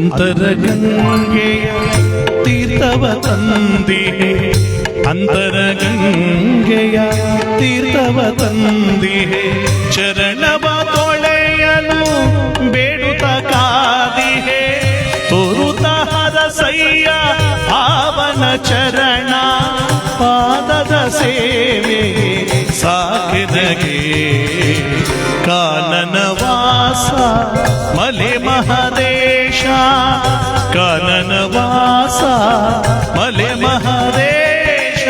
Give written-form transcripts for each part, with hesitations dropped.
ಅಂತರಗಂಗೆಯ ತೀರ್ಥವ ತಂದಿಹೆ, ಅಂತರಗಂಗೆಯ ತೀರ್ಥವ ತಂದಿಹೆ, ಚರಣವ ತೊಳೆಯಲು ಬೇಡುತ್ತ ಕಾದಿಹೆ, ತೋರುತ್ತ ಹರಸಯ್ಯ ಪಾವನ ಚರಣ, ಪಾದದ ಸೇವೆ ಸಾಕೆನಗೆ ಕಾನನವಾಸ ಮಲೆ ಮಹದೇಶ, ಕಾನನವಾಸ ಮಲೆ ಮಹದೇಶ.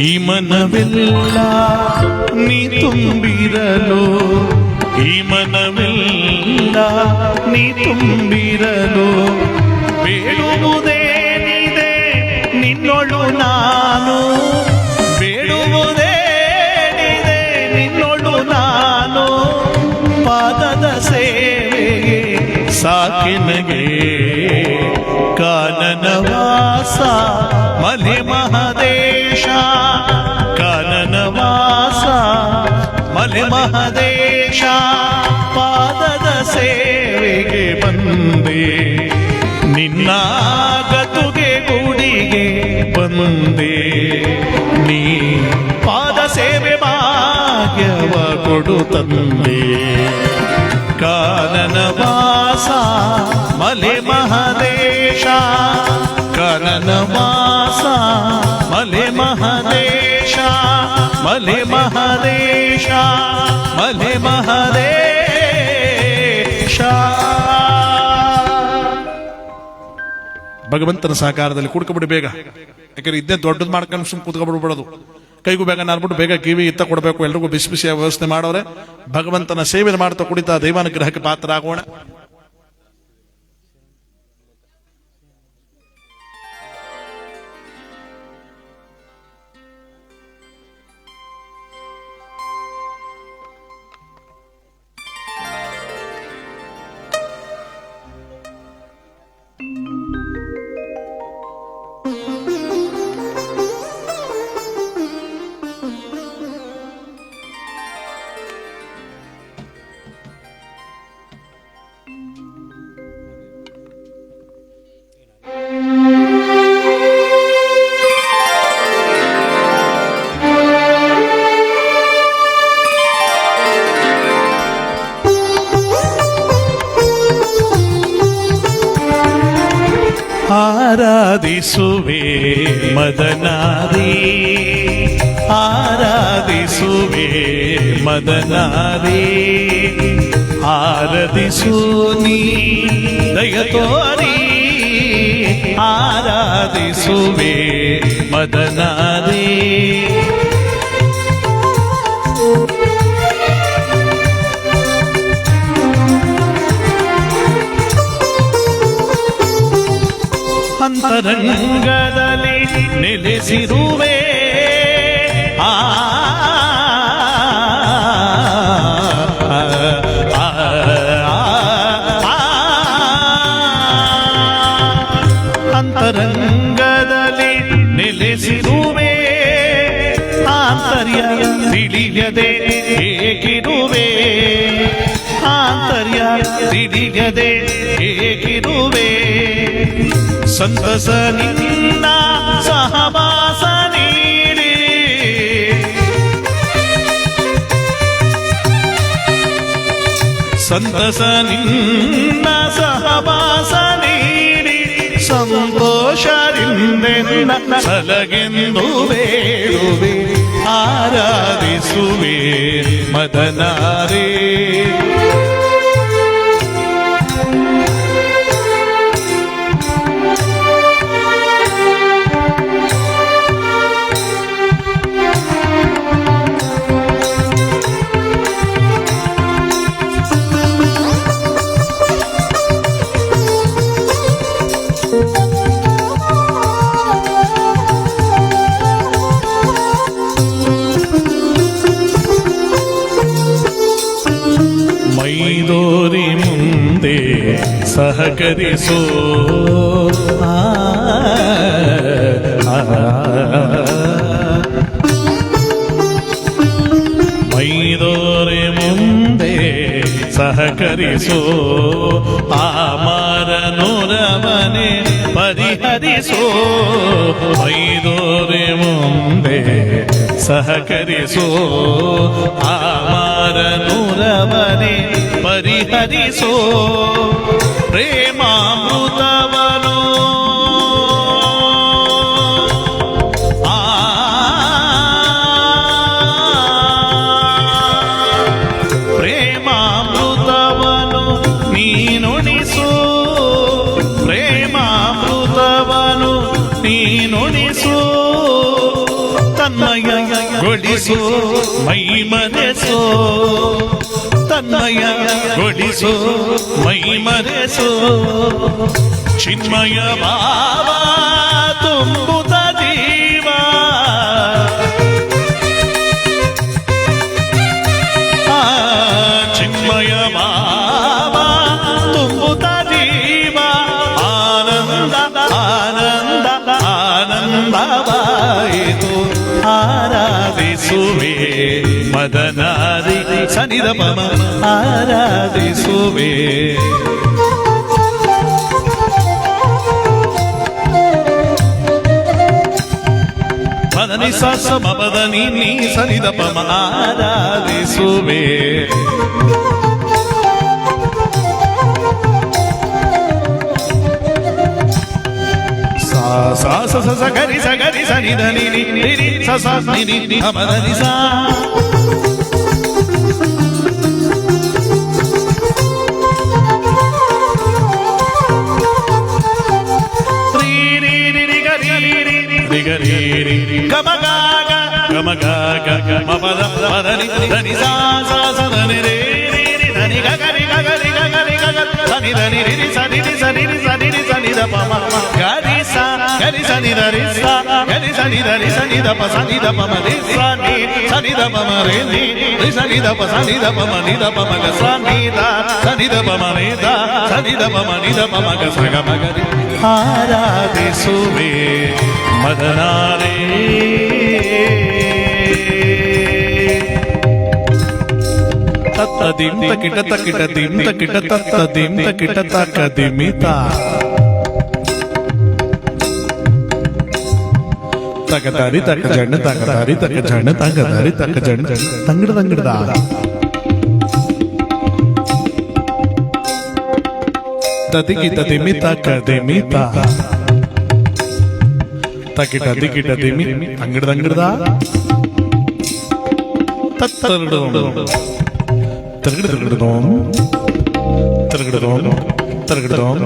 ಈ ಮನವೆಲ್ಲ ನೀ ತುಂಬಿರಲು, ಈ ಮನವೆಲ್ಲ ನೀ ತುಂಬಿರಲು, ಬೇಡುವುದೇನಿದೆ ನಿನ್ನೊಳು ನಾನು, ಬೇಡುವುದೇನಿದೆ ನಿನ್ನೊಳು ನಾನು, ಪಾದದ ಸೇವೆಗೆ ಸಾಕೆನಗೆ ಕಾನನವಾಸ ಮಲೆ ಮಹದೇಶ, ಕಾನನವಾಸ ಮಲೆ ಮಹದೇಶ, ಪಾದದ ಸೇವೆಗೆ ಬಂದೆ, ನಿನ್ನ ಗತುಗೆ ಗುಡಿಗೆ ಬಂದೆ, ನೀ ಪಾದ ಸೇವೆ ಭಾಗ್ಯವ ಕೊಡು ತಂದೆ, ಕಾನನವಾಸ ಮಲೆ ಮಹದೇಶ, ಕಾನನವಾಸ ಮಲೆ ಮಹದೇಶ, ಮಲೆ ಮಹದೇಶ, ಮಲೆ ಮಹದೇಶ. ಭಗವಂತನ ಸಹಕಾರದಲ್ಲಿ ಕುಡ್ಕೊಬಿಡಿ ಬೇಗ, ಯಾಕಂದ್ರೆ ಇದ್ದೇ ದೊಡ್ಡದು ಮಾಡ್ಕೊಂಡು ಸುಮ್ಮನೆ ಕೂತ್ಕೊಬಿಡ್ಬಿಡೋದು. ಕೈಗೂ ಬೇಗ ನಾರ್ಬಿಟ್ಟು ಬೇಗ ಕಿವಿ ಇತ್ತ ಕೊಡಬೇಕು, ಎಲ್ರಿಗೂ ಬಿಸಿ ಬಿಸಿಯ ವ್ಯವಸ್ಥೆ ಮಾಡೋರೆ. ಭಗವಂತನ ಸೇವೆ ಮಾಡ್ತಾ ಕುಡಿತಾ ದೈವಾನುಗ್ರಹಕ್ಕೆ ಪಾತ್ರ ಆಗೋಣ. ಆರಾಧಿಸುವೆ ಮದನಾರಿ, ಆರಾಧಿಸುವೆ ಮದನಾರಿ, ಆರಾಧಿಸು ನೀ ದಯತೋರಿ, ಆರಾಧಿಸುವೆ ಮದನಾರಿ. ಅಂತರಂಗದಲ್ಲಿ ನೆಲೆಸಿರುವೆ, ಅಂತರಂಗದಲ್ಲಿ ನೆಲೆಸಿರುವೆ, ಆಂತರ್ಯ ತಿಳಿಯದೆ ಏಕಿರುವೆ, ಆಂತರ್ಯ ತಿಳಿಯದೆ ಏಕಿರುವೆ, ಸಂತಸ ನಿನ್ನ ಸಹವಾಸ ನೀಡಿ, ಸಂತಸ ನಿನ್ನ ಸಹವಾಸ ನೀಡಿ, ಸಂತೋಷದಿಂದ ಸಲಗೆಂದು ಬೇಡುವೆ, ಆರಾಧಿಸುವೆ ಮದನಾರೇ. ಸಹಕರಿಸೋ ಮೈದೋರೆ ಮುಂದೆ ಸಹಕರಿಸೋ ಆಮರನೂರ ಮನೆ ಪರಿಹರಿಸೋ ಮೈದೋರೆ ಮುಂದೆ ಸಹಕರಿಸೋ ಆಮರನೂರ ಮನೆ ಪರಿಹರಿಸೋ ಪ್ರೇಮಾಮೃತವನು ಪ್ರೇಮಾಮೃತವನು ನೀನುಣಿಸು ಪ್ರೇಮಾಮೃತವನು ನೀನುಣಿಸು ತನ್ಮಯ ಗೊಳಿಸು ಮೈ ಮರೆಸೋ ತನ್ಮಯ ಗೊಳಿಸು ಮೈ ಮರೆಸು ಚಿನ್ಮಯ ಭಾವ ತುಂಬುತ್ತ ಜೀವ ಚಿನ್ಮಯ ಭಾವ ತುಂಬುತ್ತ ಜೀವ ಆನಂದ ಆನಂದ ಆನಂದವಾಯಿತು ಆರಾಧಿಸುವೆ ಮದನಾದಿ ಸನಿದ ಮಮ ಆರಾಧಿಸುವೆ ಮದನಿ ಸಸ ಮದನಿ ನೀ ಸನಿದ ಮಮ ಆರಾಧಿಸುವೆ ಸಾ ಸ ಸ ಸ ಗರಿ ಸ ಗರಿ ಸ ನಿ ಧ ನಿ ನಿ ನಿ ನಿ ಸ ಸ ನಿ ನಿ ನಿ ಹ ಮ ಧ ನಿ ಸಾ ರಿ ರಿ ರಿ ರಿ ಗರಿ ರಿ ರಿ ಗರಿ ರಿ ಗ ಮ ಗ ಗ ಮ ಗ ಗ ಮ ಪ ಧ ಮ ಧ ನಿ ಧ ನಿ ಸಾ ಸಾ ಸ ಧ ನಿ ರಿ ರಿ ರಿ ಧ ನಿ ಗ ಗ ರಿ ಗ ಗ ರಿ ಗ ಗ ರಿ ಗ ಗ ಸ ನಿ ಧ ನಿ ರಿ ರಿ ಸ ನಿ ರಿ ಸ ನಿ ರಿ ಸ ನಿ ರಿ ಸ ನಿ ಧ ಪ ಮ ಗ ರಿ ಸ ಗರಿ ಸ ನಿ ಧ ರಿ ಸ ಗರಿ ಸ ನಿ ಧ ರಿ ಸ ನಿ ಧ ಪ ಸ ನಿ ಧ ಪ ಮ ರಿ ಸ ನಿ ಸ ನಿ ಧ ಪ ಮ ರಿ ನಿ ರಿ ಸ ನಿ ಧ ಪ ಸ ನಿ ಧ ಪ ಮ ನಿ ಧ ಪ ಮ ಗ ಸ ನಿ ಧ ಸ ನಿ ಧ ಪ ಮ ನಿ ಧ ಸ ನಿ ಧ ಪ ಮ ನಿ ಧ ಪ ಮ ಗ ಸ ಗ ಮ ಗ ರಿ ಆರಾಧಿಸುವೆ ಮದನಾರೇ ತತ್ತ ದಿಂ ಕಿಟ ಕಿಟ ದಿಂ ಕಿಟ ತತ್ತ ದಿಂ ಕಿಟ ತಕ ದಿಮಿತ ತಗದಾರಿ ತಕ ಜಣ್ಣ ತಗದಾರಿ ತಕ ಜಣ್ಣ ತಗದಾರಿ ತಕ ಜಣ್ಣ ತಂಗಡ ತಂಗಡದ ತದಿಗಿತ ದಿಮಿತ ಕದಿಮಿತ ತಕಿಟ ದಿಗಿಟ ದಿಮಿ ತಂಗಡ ತಂಗಡದ ತತ್ತರಡು ತರಗಡದೋಂ ತರಗಡದೋಂ ತರಗಡದೋಂ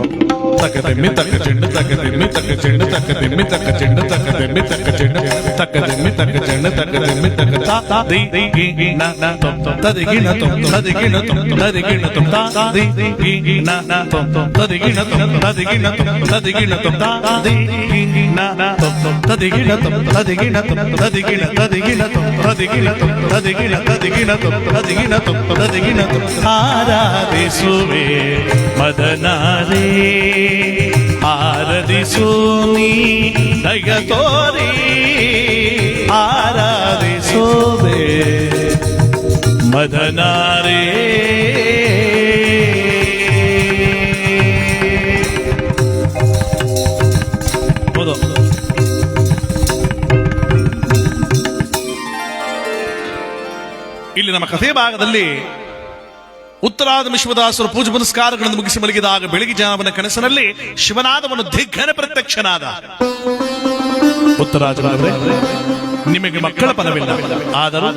ತಕದೆಮ್ಮಿ ತಕ ಚೆಂಡು ತಕದೆಮ್ಮಿ ತಕ ಚೆಂಡು ತಕದೆಮ್ಮಿ ತಕ ಚೆಂಡು ತಕದೆಮ್ಮಿ ತಕ ಚೆಂಡು ತಕದೆಮ್ಮಿ ತಕ ಚೆಂಡು ತಕದೆಮ್ಮಿ ತಕ ತಾ ದಿ ಗಿ ನ ನ ತಂ ತದಿಗಿನ ತಂ ತದಿಗಿನ ತಂ ತದಿಗಿನ ತಂ ತಾ ದಿ ಗಿ ನ ನ ತಂ ತದಿಗಿನ ತಂ ತದಿಗಿನ ತಂ ತದಿಗಿನ ತಂ ತಾ ದಿ ಗಿ ನ ನ ತಂ ತದಿಗಿನ ತಂ ತದಿಗಿನ ತಂ ತದಿಗಿನ ತದಿಗಿನ ತಂ ತದಿಗಿನ ತಂ ತದಿಗಿನ ತದಿಗಿನ ತಂ ತದಿಗಿನ ತಂ ತದಿಗಿನ ತಂ ಆರಾಧಿಸುವೆ ಮದನಾರೇ ಆರಾಧಿಸು ನೀ ದಯ ತೋರಿ ಆರಾಧಿಸುವೆ ಮದನಾರೇ ಹೌದು ಇಲ್ಲಿ ನಮ್ಮ ಕಥೆ ಭಾಗದಲ್ಲಿ ಉತ್ತರಾದ ವಿಶ್ವದಾಸರು ಪೂಜೆ ಪುನಸ್ಕಾರಗಳನ್ನು ಮುಗಿಸಿ ಮಲಗಿದಾಗ ಬೆಳಗ್ಗೆ ಜಾವನ ಕನಸಿನಲ್ಲಿ ಶಿವನಾದವನು ದಿಗ್ಗನ ಪ್ರತ್ಯಕ್ಷನಾದ. ಉತ್ತರಾಜರವರೇ, ನಿಮಗೆ ಮಕ್ಕಳ ಫಲವಿಲ್ಲ, ಆದರೂ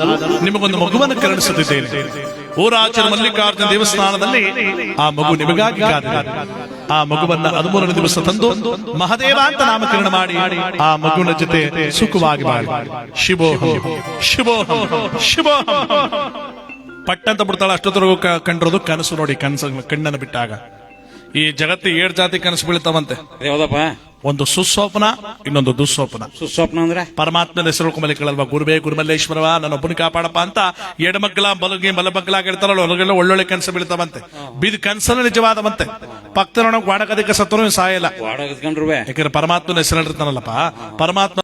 ನಿಮಗೊಂದು ಮಗುವನ್ನು ಕರುಣಿಸುತ್ತಿದ್ದೇನೆ. ಊರಾಚರ ಮಲ್ಲಿಕಾರ್ಜುನ ದೇವಸ್ಥಾನದಲ್ಲಿ ಆ ಮಗು ನಿಮಗಾಗಿ ಕಾದಿದೆ. ಆ ಮಗುವನ್ನ 13ನೇ ದಿವಸ ತಂದು ಮಹದೇವ ಅಂತ ನಾಮಕರಣ ಮಾಡಿ ಆ ಮಗುವಿನ ಜೊತೆ ಸುಖವಾಗಿ ಬಾಳಿ. ಶಿವೋಹಂ ಶಿವೋಹಂ ಶಿವೋಹಂ ಪಟ್ಟಂತ ಬಿಡ್ತಾಳ. ಅಷ್ಟೊತ್ತರೆಗೂ ಕಂಡಿರೋದು ಕನಸು ನೋಡಿ, ಕಣ್ಣನ್ನು ಬಿಟ್ಟಾಗ ಈ ಜಗತ್ತು 7 ಜಾತಿ ಕನಸು ಬೀಳ್ತಾವಂತೆ. ಯಾವ್ದಪ್ಪ? ಒಂದು ಸುಸ್ವಪ್ನ, ಇನ್ನೊಂದು ದುಸ್ವಪ್ನ. ಸುಸ್ವಪ್ನ ಅಂದ್ರೆ ಪರಮಾತ್ಮನ ಹೆಸರು ಮಲಿಕಳಲ್ವಾ, ಗುರುಬೇ ಗುರುಮಲ್ಲೇಶ್ವರವ ನನ್ನೊಬ್ಬನ ಕಾಪಾಡಪ್ಪ ಅಂತ ಎಡಮಗ್ಲ ಬಲಬಗ್ಲಾಗ ಇರ್ತಾರಲ್ಲ, ಹೊರಗೆಲ್ಲ ಒಳ್ಳೊಳ್ಳೆ ಕನಸು ಬೀಳ್ತಾವಂತೆ. ಬಿದ್ ಕನಸನ್ನು ನಿಜವಾದವಂತೆ. ಪಕ್ಕದೊಳಗೆ ವಾಡಕದಿಕ್ಕ ಸತ್ತರೂ ಸಾಯಲ್ಲ. ವಾಡಗದ್ಕೊಂಡ್ರುವೆ ಯಾಕಂದ್ರೆ ಪರಮಾತ್ಮನ ಹೆಸರಿರ್ತಾನಲ್ಲಪ್ಪ, ಪರಮಾತ್ಮ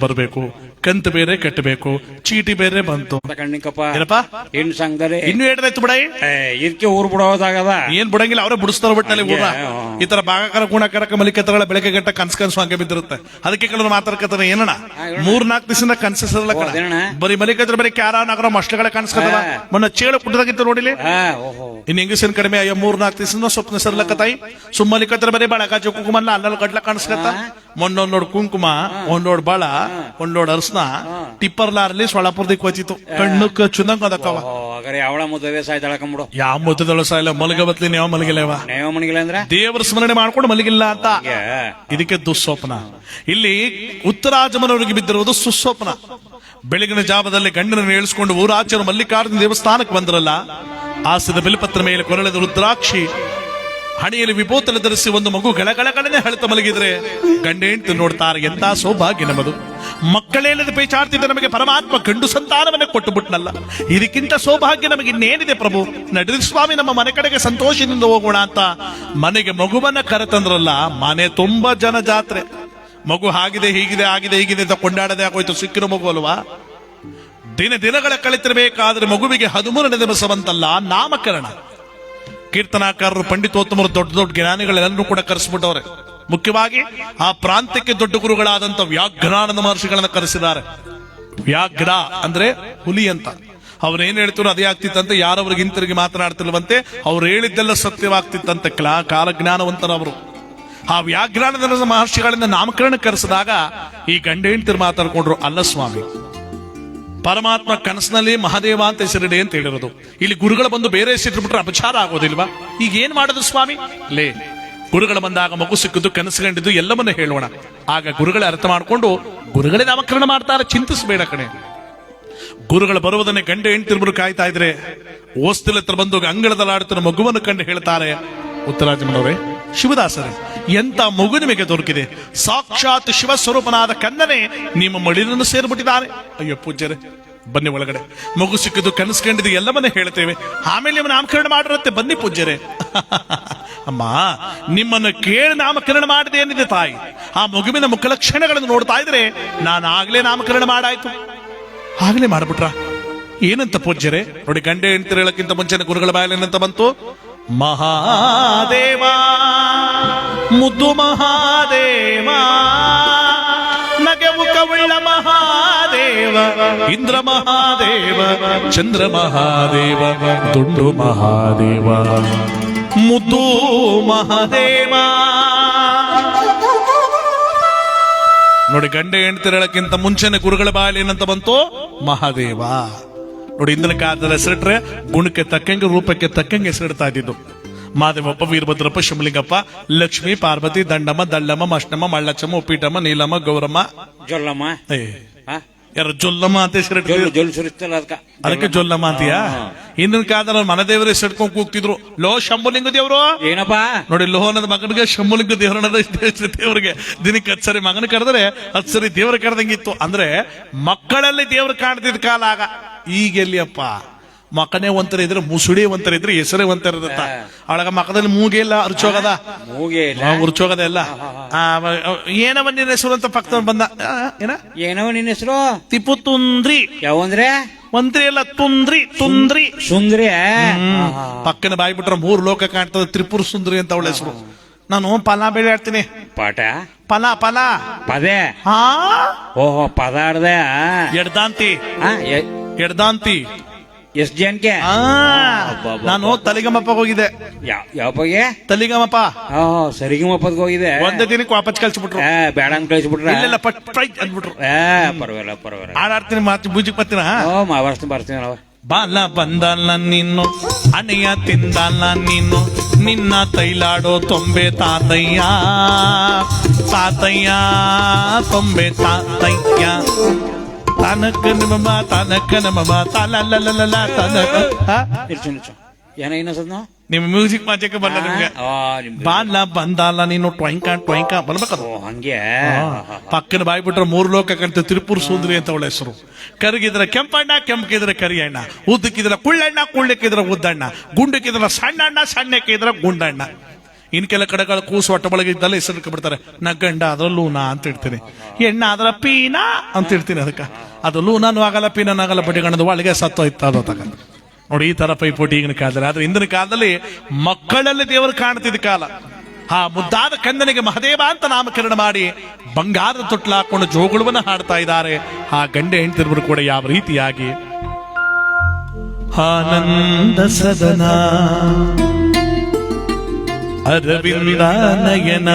ಬರಬೇಕು, ಕಂತು ಬೇರೆ ಕಟ್ಟಬೇಕು, ಚೀಟಿ ಬೇರೆ ಬಂತು. ಕಣ್ಣಿಕಪ್ಪ ಏನಪ್ಪ ಹೆಣ್ಣು ಸಂಘದಲ್ಲಿ ಇನ್ನು ಏಟಾಯ್ತು ಬಿಡ, ಇದಕ್ಕೆ ಊರ್ ಬಿಡೋದಾಗದ. ಏನ್ ಬಿಡಂಗಿಲ್ಲ, ಅವರೇ ಬಿಡಿಸ್ತಾರ ಬಿಟ್ಟಲ್ಲಿ ಊರ. ಈ ತರ ಭಾಗಕರ ಗುಣಕರಕ ಮಲಿಕತ್ತಗಳ ಬೆಳಗ್ಗೆ ಗಂಟ ಕನ್ಸು ಹಂಗೆ ಬಿದ್ದಿರುತ್ತೆ. ಅದಕ್ಕೆ ಕೆಲವರು ಮಾತಾಡ್ಕತ್ತಾರ ಏನಣ್ಣ 3-4 ದಿವಸದಿಂದ ಕನ್ಸಿಸಲ್ಲ ಕಣ, ಬರೀ ಮಲಿಕತ್ರ ಬರೀ ಕ್ಯಾರ ನಗರ ಮಸ್ಟ್ಗಳ ಕನ್ಸ್ಕತ್ತವ. ಮೊನ್ನೆ ಚೇಳು ಕುಟ್ಟದಾಗಿತ್ತು ನೋಡಿಲಿ, ಇನ್ ಹೆಂಗಸಿನ ಕಡಿಮೆ ಅಯ್ಯೋ 3-4 ದಿವಸದಿಂದ ಸ್ವಪ್ನ ಸರ್ಲಕತ್ತಾಯಿ. ಸುಮ್ಮಲಿಕತ್ರ ಬರೀ ಬಳಗಾಜು ಕುಂಕುಮಲ್ಲ ಅಲ್ಲಲ್ಲಿ ಗಟ್ಲ ಕಾಣಿಸ್ಕತ್ತ. ಮೊನ್ನೊಂದೋಡ್ ಕುಂಕುಮ, ಒಂದೋಡ್ ಬಾಳ, ಒಂದೋಡ್ ಅರ್ಸನ ಟಿಪ್ಪರ್ ಲಾರ್ಲಿ ಸೊಳಪುರದಿಕ್ ಹೋಯ್ತಿತ್ತು. ಕಣ್ಣು ಕಚ್ಚುದಂಗ ಅದಕ್ಕವ. ಯಾವಳ ಮುದ್ದದೆ ಸಾಯ್ತಾಳಕಂಬಿಡು. ಯಾವ ಮುದ್ದದಳು ಸಾಯಿಲ್ಲ, ಮಲಗಬತ್ಲಿ ಯಾವ ಮಲಗಿಲ್ಲವ. ನೇವ ಮಣಿಗಿಲ್ಲ ಅಂದ್ರೆ ದೇವರ ಸ್ಮರಣೆ ಮಾಡ್ಕೊಂಡು ಮಲಗಿಲ್ಲ ಅಂತ. ಇದಕ್ಕೆ ದುಸ್ವಪ್ನ. ಇಲ್ಲಿ ಉತ್ತರಾಜಮನವರಿಗೆ ಬಿದ್ದಿರುವುದು ಸುಸ್ವಪ್ನ. ಬೆಳಗಿನ ಜಾವದಲ್ಲಿ ಗಂಡನನ್ನು ಏಳಿಸಿಕೊಂಡು ಊರಾಚರು ಮಲ್ಲಿಕಾರ್ಜುನ ದೇವಸ್ಥಾನಕ್ಕೆ ಬಂದ್ರಲ್ಲ, ಆಸದ ಬೆಲ್ಪತ್ರ ಮೇಲೆ ಕೊರಳೆದ ರುದ್ರಾಕ್ಷಿ, ಹಣೆಯಲ್ಲಿ ವಿಭೂತಲ ಧರಿಸಿ ಒಂದು ಮಗು ಗಳಗಳಗಳನ್ನೇ ಹಳಿತ ಮಲಗಿದ್ರೆ ಗಂಡ ಹೆಂಡತಿ ನೋಡ್ತಾರೆ. ಎಂತ ಸೌಭಾಗ್ಯ ನಮ್ಮದು. ಮಕ್ಕಳೇಳದ ಪೇಚಾಡ್ತಿದ್ದ ನಮಗೆ ಪರಮಾತ್ಮ ಗಂಡು ಸಂತಾನವನ್ನೇ ಕೊಟ್ಟು ಬಿಟ್ನಲ್ಲ, ಇದಕ್ಕಿಂತ ಸೌಭಾಗ್ಯ ನಮಗೆ ಇನ್ನೇನಿದೆ ಪ್ರಭು. ನಡೀರಿ ಸ್ವಾಮಿ, ನಮ್ಮ ಮನೆ ಕಡೆಗೆ ಸಂತೋಷದಿಂದ ಹೋಗೋಣ ಅಂತ ಮನೆಗೆ ಮಗುವನ್ನ ಕರೆತಂದ್ರಲ್ಲ, ಮನೆ ತುಂಬಾ ಜನ ಜಾತ್ರೆ. ಮಗು ಹಾಗಿದೆ ಹೀಗಿದೆ ಆಗಿದೆ ಹೀಗಿದೆ ಅಂತ ಕೊಂಡಾಡದೆ ಆಗೋಯ್ತು. ಸಿಕ್ಕಿರೋ ಮಗು ಅಲ್ವಾ. ದಿನಗಳ ಕಳಿತಿರಬೇಕಾದ್ರೆ ಮಗುವಿಗೆ 13ನೇ ದಿವಸ ಬಂತಲ್ಲ ನಾಮಕರಣ. ಕೀರ್ತನಾಕಾರರು, ಪಂಡಿತೋತ್ತಮರು, ದೊಡ್ಡ ದೊಡ್ಡ ಜ್ಞಾನಿಗಳೆಲ್ಲರೂ ಕೂಡ ಕರೆಸ್ಬಿಟ್ಟವ್ರೆ. ಮುಖ್ಯವಾಗಿ ಆ ಪ್ರಾಂತ್ಯಕ್ಕೆ ದೊಡ್ಡ ಗುರುಗಳಾದಂತ ವ್ಯಾಘ್ರಾನಂದ ಮಹರ್ಷಿಗಳನ್ನ ಕರೆಸಿದ್ದಾರೆ. ವ್ಯಾಘ್ರ ಅಂದ್ರೆ ಹುಲಿ ಅಂತ. ಅವ್ರೇನ್ ಹೇಳ್ತಿರೋ ಅದೇ ಆಗ್ತಿತ್ತಂತೆ. ಯಾರವ್ರಿಗೆ ಹಿಂತಿರುಗಿ ಮಾತನಾಡ್ತಿಲ್ವಂತೆ. ಅವ್ರು ಹೇಳಿದ್ದೆಲ್ಲ ಸತ್ಯವಾಗ್ತಿತ್ತಂತೆ. ಕಾಲಜ್ಞಾನವಂತರವರು. ಆ ವ್ಯಾಘ್ರಾನಂದ ಮಹರ್ಷಿಗಳಿಂದ ನಾಮಕರಣ ಕರೆಸಿದಾಗ ಈ ಗಂಡ ಹೆಂಡತಿರು ಮಾತಾಡ್ಕೊಂಡ್ರು, ಅಲ್ಲ ಸ್ವಾಮಿ, ಪರಮಾತ್ಮ ಕನಸಿನಲ್ಲಿ ಮಹಾದೇವ ಅಂತ ಹೆಸರಿಡೆ ಅಂತ ಹೇಳಿರೋದು. ಇಲ್ಲಿ ಗುರುಗಳು ಬಂದು ಬೇರೆ ಹೆಸರಿಟ್ಬಿಟ್ರೆ ಅಪಚಾರ ಆಗೋದಿಲ್ವಾ? ಈಗ ಏನ್ ಮಾಡೋದು ಸ್ವಾಮಿ? ಲೇ, ಗುರುಗಳು ಬಂದಾಗ ಮಗು ಸಿಕ್ಕಿದ್ದು, ಕನಸುಗಂಡಿದ್ದು ಎಲ್ಲವನ್ನ ಹೇಳೋಣ. ಆಗ ಗುರುಗಳೇ ಅರ್ಥ ಮಾಡ್ಕೊಂಡು ಗುರುಗಳೇ ನಾಮಕರಣ ಮಾಡ್ತಾರೆ. ಚಿಂತಿಸಬೇಡ ಕಣೆ. ಗುರುಗಳು ಬರುವುದನ್ನೇ ಗಂಡ ಹೆಂಡತಿರು ಕಾಯ್ತಾ ಇದ್ರೆ ಓಸ್ತಿಲ ಹತ್ರ ಬಂದು ಅಂಗಳದಲ್ಲಾಡುತ್ತಿರುವ ಮಗುವನ್ನು ಕಂಡು ಹೇಳ್ತಾರೆ, ಉತ್ತರಾಜಮನವರೇ, ಶಿವದಾಸರೇ, ಎಂತ ಮಗು ನಿಮಗೆ ದೊರಕಿದೆ. ಸಾಕ್ಷಾತ್ ಶಿವ ಸ್ವರೂಪನಾದ ಕನ್ನನೇ ನಿಮ್ಮ ಮಡಿಲನ್ನು ಸೇರ್ಬಿಟ್ಟಿದ್ದಾರೆ. ಅಯ್ಯೋ ಪೂಜ್ಯರೇ, ಬನ್ನಿ ಒಳಗಡೆ. ಮಗು ಸಿಕ್ಕಿದ್ದು, ಕನಸು ಕಂಡಿದ್ದು ಎಲ್ಲವನ್ನೇ ಹೇಳ್ತೇವೆ. ಆಮೇಲೆ ನಿಮ್ಮ ನಾಮಕರಣ ಮಾಡಿರುತ್ತೆ. ಬನ್ನಿ ಪೂಜ್ಯರೇ. ಅಮ್ಮ, ನಿಮ್ಮನ್ನು ಕೇಳಿ ನಾಮಕರಣ ಮಾಡಿದೆ ಏನಿದೆ ತಾಯಿ. ಆ ಮಗುವಿನ ಮುಖಲಕ್ಷಣಗಳನ್ನು ನೋಡ್ತಾ ಇದ್ರೆ ನಾನು ಆಗ್ಲೇ ನಾಮಕರಣ ಮಾಡಾಯ್ತು. ಆಗ್ಲೇ ಮಾಡ್ಬಿಟ್ರ ಏನಂತ ಪೂಜ್ಯರೇ? ನೋಡಿ, ಗಂಡೆ ಹೆಂಡತಿ ಹೇಳಕ್ಕಿಂತ ಮುಂಚೆನೆ ಗುರುಗಳ ಬಾಯಲ್ಲಿ ಏನಂತ ಬಂತು? ಮಹಾದೇವ, ಮುದ್ದು ಮಹಾದೇವ, ನಗೆ ಮುಖವುಳ್ಳ ಮಹಾದೇವ, ಇಂದ್ರ ಮಹಾದೇವ, ಚಂದ್ರ ಮಹಾದೇವ, ದುಂಡು ಮಹಾದೇವ, ಮುದ್ದು ಮಹಾದೇವ. ನೋಡಿ, ಗಂಡೆ ಹೆಂಡತಿ ಹೇಳಕ್ಕಿಂತ ಮುಂಚೆನೆ ಗುರುಗಳ ಬಾಯಲ್ಲಿ ಏನಂತ ಬಂತು? ಮಹಾದೇವ. ನೋಡಿ, ಇಂದಿನ ಕಾಲದಲ್ಲಿ ಹೆಸರಿಟ್ರೆ ಗುಣಕ್ಕೆ ತಕ್ಕಂಗೆ ರೂಪಕ್ಕೆ ತಕ್ಕಂಗೆ ಹೆಸರಿಡ್ತಾ ಇದ್ದಿದ್ದು. ಮಾದೇವಪ್ಪ, ವೀರಭದ್ರಪ್ಪ, ಶಿವಲಿಂಗಪ್ಪ, ಲಕ್ಷ್ಮೀ, ಪಾರ್ವತಿ, ದಂಡಮ್ಮ, ದಳ್ಳಮ್ಮ, ಮಷ್ಟಮ್ಮ, ಮಳ್ಳಚ್ಚಮ್ಮ, ಉಪ್ಪಿಟಮ್ಮ, ನೀಲಮ್ಮ, ಗೌರಮ್ಮ, ಜೊಲ್ಲಮ್ಮ. ಯಾರು ಜೊಲ್ಲಮ್ಮ ಅಂತ ಹೆಸರಿಟ್ಟು ಅದಕ್ಕೆ ಜೊಲ್ಲಮ್ಮ ಅಂತೀಯಾ? ಹಿಂದಿನ ಕಾಲದಲ್ಲಿ ಮನದೇವರ ಹೆಸರಿಟ್ಕೊಂಡು ಕೂಗ್ತಿದ್ರು. ಲೋ ಶಂಭುಲಿಂಗ ದೇವ್ರು ಏನಪ್ಪಾ? ನೋಡಿ, ಲೋಹನದ ಮಗನಿಗೆ ಶಂಭುಲಿಂಗ ದೇವರನ್ನದ ದೇವ್ರಿಗೆ ದಿನಕ್ಕೆ 10 ಸರಿ ಮಗನ ಕರೆದ್ರೆ 10 ಸರಿ ದೇವ್ರ ಕರೆದಂಗಿತ್ತು. ಅಂದ್ರೆ ಮಕ್ಕಳಲ್ಲಿ ದೇವ್ರ ಕಾಣ್ತಿದ್ ಕಾಲ ಆಗ. ಈಗೆಲ್ಲಿಯಪ್ಪ, ಮಕನೇ ಒಂಥರ ಇದ್ರೆ, ಮುಸುಡಿ ಒಂಥರ ಇದ್ರೆ, ಹೆಸರೇ ಒಂಥರ ಇರುತ್ತ. ಅವಳಗ ಮಕದಲ್ಲಿ ಮೂಗೆ ಇಲ್ಲ, ಅರ್ಚೋಗದ, ಉರ್ಚೋಗದ ಎಲ್ಲ. ಏನವ ನಿನ್ನ ಹೆಸರು ಅಂತ ಪಕ್ಕದವ್ರು ಬಂದ. ಏನವ ನಿನ್ನ ಹೆಸರು? ತಿಪ್ಪು ತುಂದ್ರಿ. ಯಾವಂದ್ರೆ? ಮಂತ್ರಿ ಎಲ್ಲ ತುಂದ್ರಿ, ತುಂದ್ರಿ ಸುಂದ್ರಿ. ಪಕ್ಕನ ಬಾಯಿ ಬಿಟ್ರೆ 3 ಲೋಕ ಕಾಣ್ತದೆ. ತ್ರಿಪುರ ಸುಂದ್ರಿ ಅಂತ ಅವಳ ಹೆಸರು. ನಾನು ಪಲ ಬೆಳೆ ಆಡ್ತೀನಿ. ಪಾಠ ಪಲ ಪಲ ಪದೇ. ಹಾ, ಓಹೋ, ಪದ ಆಡ್ದೆ. ಎಡ್ದಾಂತಿ, ಎಡ್ದಾಂತಿ. ಎಷ್ಟ್ ಜನಕ್ಕೆ? ನಾನು ತಲಿಗಮಪ್ಪ ಹೋಗಿದ್ದೆ. ಯಾವ ಬಗ್ಗೆ? ತಲಿಗಮಪ್ಪ. ಸರಿಗಮಪ್ಪದ್ ಹೋಗಿದೆ. ಒಂದೇ ದಿನಕ್ಕೆ ವಾಪಸ್ ಕಳ್ಸಿಬಿಟ್ರು. ಬೇಡ ಅಂತ ಕಳ್ಸಿಬಿಟ್ರ. ಇಲ್ಲೆಲ್ಲ ಅಂದ್ಬಿಟ್ರು. ಪರವಾಗಿಲ್ಲ ಪರವಾಗಿಲ್ಲ. ಆಡಾಡ್ತೀನಿ, ಮಾತು ಬೂಜಿಗೆ ಬರ್ತೀನ. ಬರ್ತೀನಿ ನಾವು. ಬಾಲ ಬಂದಲ್ಲ ನೀನು, ಅಣೆಯ ತಿಂದಲ್ಲ ನೀನು, ನಿನ್ನ ತೈಲಾಡೋ ತೊಂಬೆ ತಾತಯ್ಯ, ತಾತಯ್ಯ ತೊಂಬೆ ತಾತಯ್ಯ. ತನಕ ನಮ ತನಕ ನಮ ತನಕ. ಏನೋ ಇನ್ನೊಂದ್ಸತ್ ನಿಮ್ ಮ್ಯೂಸಿಕ್ ಮಾಚಕ್ಕೆ ಬರಲ್ಲ ನಿಮ್ಗೆ ಬಾಲ್ಲ ಬಂದಲ್ಲ ನೀನು ಟ್ವೈಂಕ ಟ್ವೈಂಕ ಬರ್ಬೇಕದು ಓ ಹಂಗೆ ಪಕ್ಕನ ಬಾಯಿ ಬಿಟ್ರೆ 3 ಲೋಕ ಕಂತ ತಿರುಪುರ ಸುಂದ್ರಿ ಅಂತ ಅವಳ ಹೆಸರು. ಕರಗಿದ್ರೆ ಕೆಂಪಣ್ಣ, ಕೆಂಪಕಿದ್ರೆ ಕರಿಯಣ್ಣ, ಉದ್ದಕ್ಕಿದ್ರೆ ಕುಳ್ಳಣ್ಣ, ಕುಳ್ಳಕ್ಕಿದ್ರೆ ಉದ್ದಣ್ಣ, ಗುಂಡಕ್ಕಿದ್ರೆ ಸಣ್ಣಣ್ಣ, ಸಣ್ಣಕ್ಕಿದ್ರೆ ಗುಂಡಣ್ಣ. ಇನ್ ಕೆಲ ಕಡೆಗಳ ಕೂಸು ಹೊಟ್ಟೆ ಒಳಗಿದ್ದಲ್ಲ ಹೆಸರು ಬಿಡ್ತಾರೆ. ನಗ್ಗಂಡ ಅದ್ರ ಲೂನಾ ಅಂತ ಇಡ್ತೀನಿ, ಎಣ್ಣ ಅದರ ಪೀನಾ ಅಂತ ಇಡ್ತೀನಿ. ಅದಕ್ಕೆ ಅದು ಲೂನಾನು ಆಗಲ್ಲ, ಪೀನೂ ಆಗಲ್ಲ, ಬಡಿಗಣ್ಣದ ಒಳಗೆ ಸತ್ತೋಯ್ತು ಅದು ತಗೊಂಡು. ನೋಡಿ ಈ ತರ ಪೈಪೋಟಿ ಈಗಿನ ಕಾಲದಲ್ಲಿ. ಆದ್ರೆ ಇಂದಿನ ಕಾಲದಲ್ಲಿ ಮಕ್ಕಳಲ್ಲಿ ದೇವರು ಕಾಣ್ತಿದ್ದ ಕಾಲ. ಆ ಮುದ್ದಾದ ಕಂದನಿಗೆ ಮಹದೇವ ಅಂತ ನಾಮಕರಣ ಮಾಡಿ ಬಂಗಾರದ ತೊಟ್ಲ ಹಾಕೊಂಡು ಜೋಗುಳವನ್ನ ಹಾಡ್ತಾ ಇದ್ದಾರೆ. ಆ ಗಂಡ ಹೆಂಡತಿರ್ಬರು ಕೂಡ ಯಾವ ರೀತಿಯಾಗಿ ಆನಂದ ಸದನ ಅರವಿಂದ ನಯನ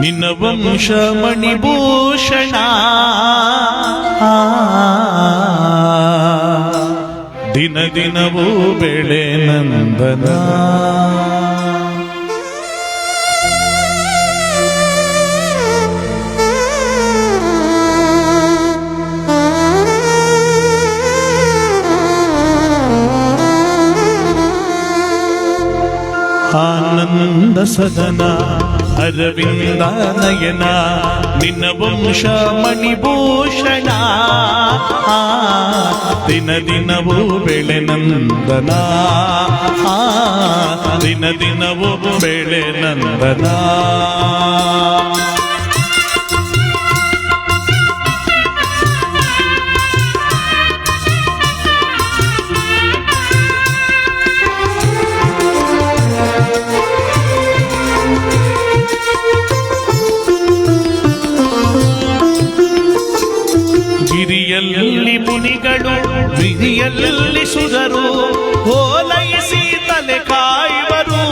ನಿನ್ನ ವಂಶ ಮಣಿಭೂಷಣ ದಿನ ದಿನವೂ ಬೆಳೆ ನಂದನ. ಆನಂದ ಸದನ ಅರವಿಂದ ನಯನ ನಿನ್ನ ವಂಶ ಮಣಿಭೂಷಣ ದಿನ ದಿನವೂ ಬೆಳೆ ನಂದನ ದಿನ ದಿನವೂ ಬೆಳೆ ನಂದನ. ಗಿರಿಯಲ್ಲಿ ಮುನಿಗಳು ವಿಧಿಯಲ್ಲಿ ಸುಧರು ಓಲೈಸಿ ತಲೆ ಕಾಯುವರು.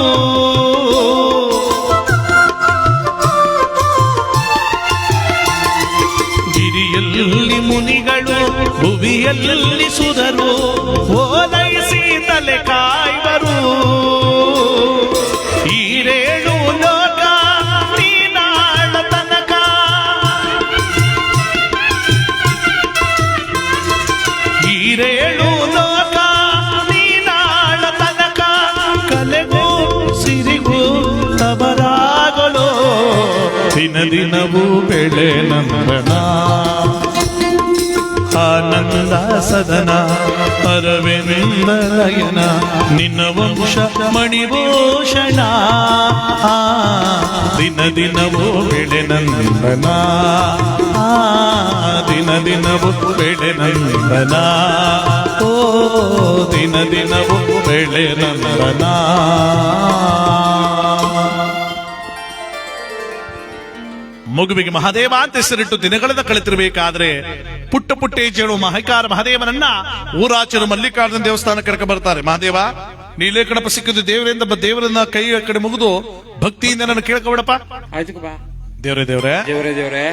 ಗಿರಿಯಲ್ಲಿ ಮುನಿಗಳು ಭುವಿಯಲ್ಲಿ ಸುಧರು ಓಲೈಸಿ ತಲೆ ಕಾಯುವರು. ಈರೇಳು ಲೋಕ ನೀನಾಳ ತನಕ ಈರೇಳು ಲೋಕ ನೀನಾಳ ತನಕ ಕಲೆಗೂ ಸಿರಿಗೂ ತವರಾಗಲು ದಿನ ದಿನವೂ ಬೆಳೆ ನಂದನ. ಆನಂದ ಸದನ ಅರವಿಂದ ನಯನ ನಿನ್ನ ವಂಶ ಮಣಿಭೂಷಣ ದಿನ ದಿನವೂ ಬೆಳೆ ನಂದನ ದಿನ ದಿನವೂ ಬೆಳೆ ನಂದನ ಓ ದಿನ ದಿನವೂ ಬೆಳೆ ನಂದನ. ಮಗುವಿಗೆ ಮಹಾದೇವ ಅಂತ ಹೆಸರಿಟ್ಟು ದಿನಗಳನ್ನ ಕಳೆತಿರ್ಬೇಕಾದ್ರೆ ಪುಟ್ಟ ಪುಟ್ಟೇಜೇಳು ಮಹಕಾರ ಮಹಾದೇವನನ್ನ ಊರಾಚರು ಮಲ್ಲಿಕಾರ್ಜುನ ದೇವಸ್ಥಾನ ಕರ್ಕ ಬರ್ತಾರೆ. ಮಹಾದೇವ ನೀಲೇ ಕಡಪ ಸಿಕ್ಕಿದ್ದು ದೇವರಿಂದ ದೇವರನ್ನ ಕೈ ಕಡೆ ಮುಗಿದು ಭಕ್ತಿಯಿಂದ ನನ್ನ ಕೇಳ್ಕೊಬಿಡಪ್ಪ. ಆಯ್ತು ಬಾ ದೇವ್ರೆ ದೇವ್ರೆ ದೇವ್ರೆ ದೇವ್ರೆ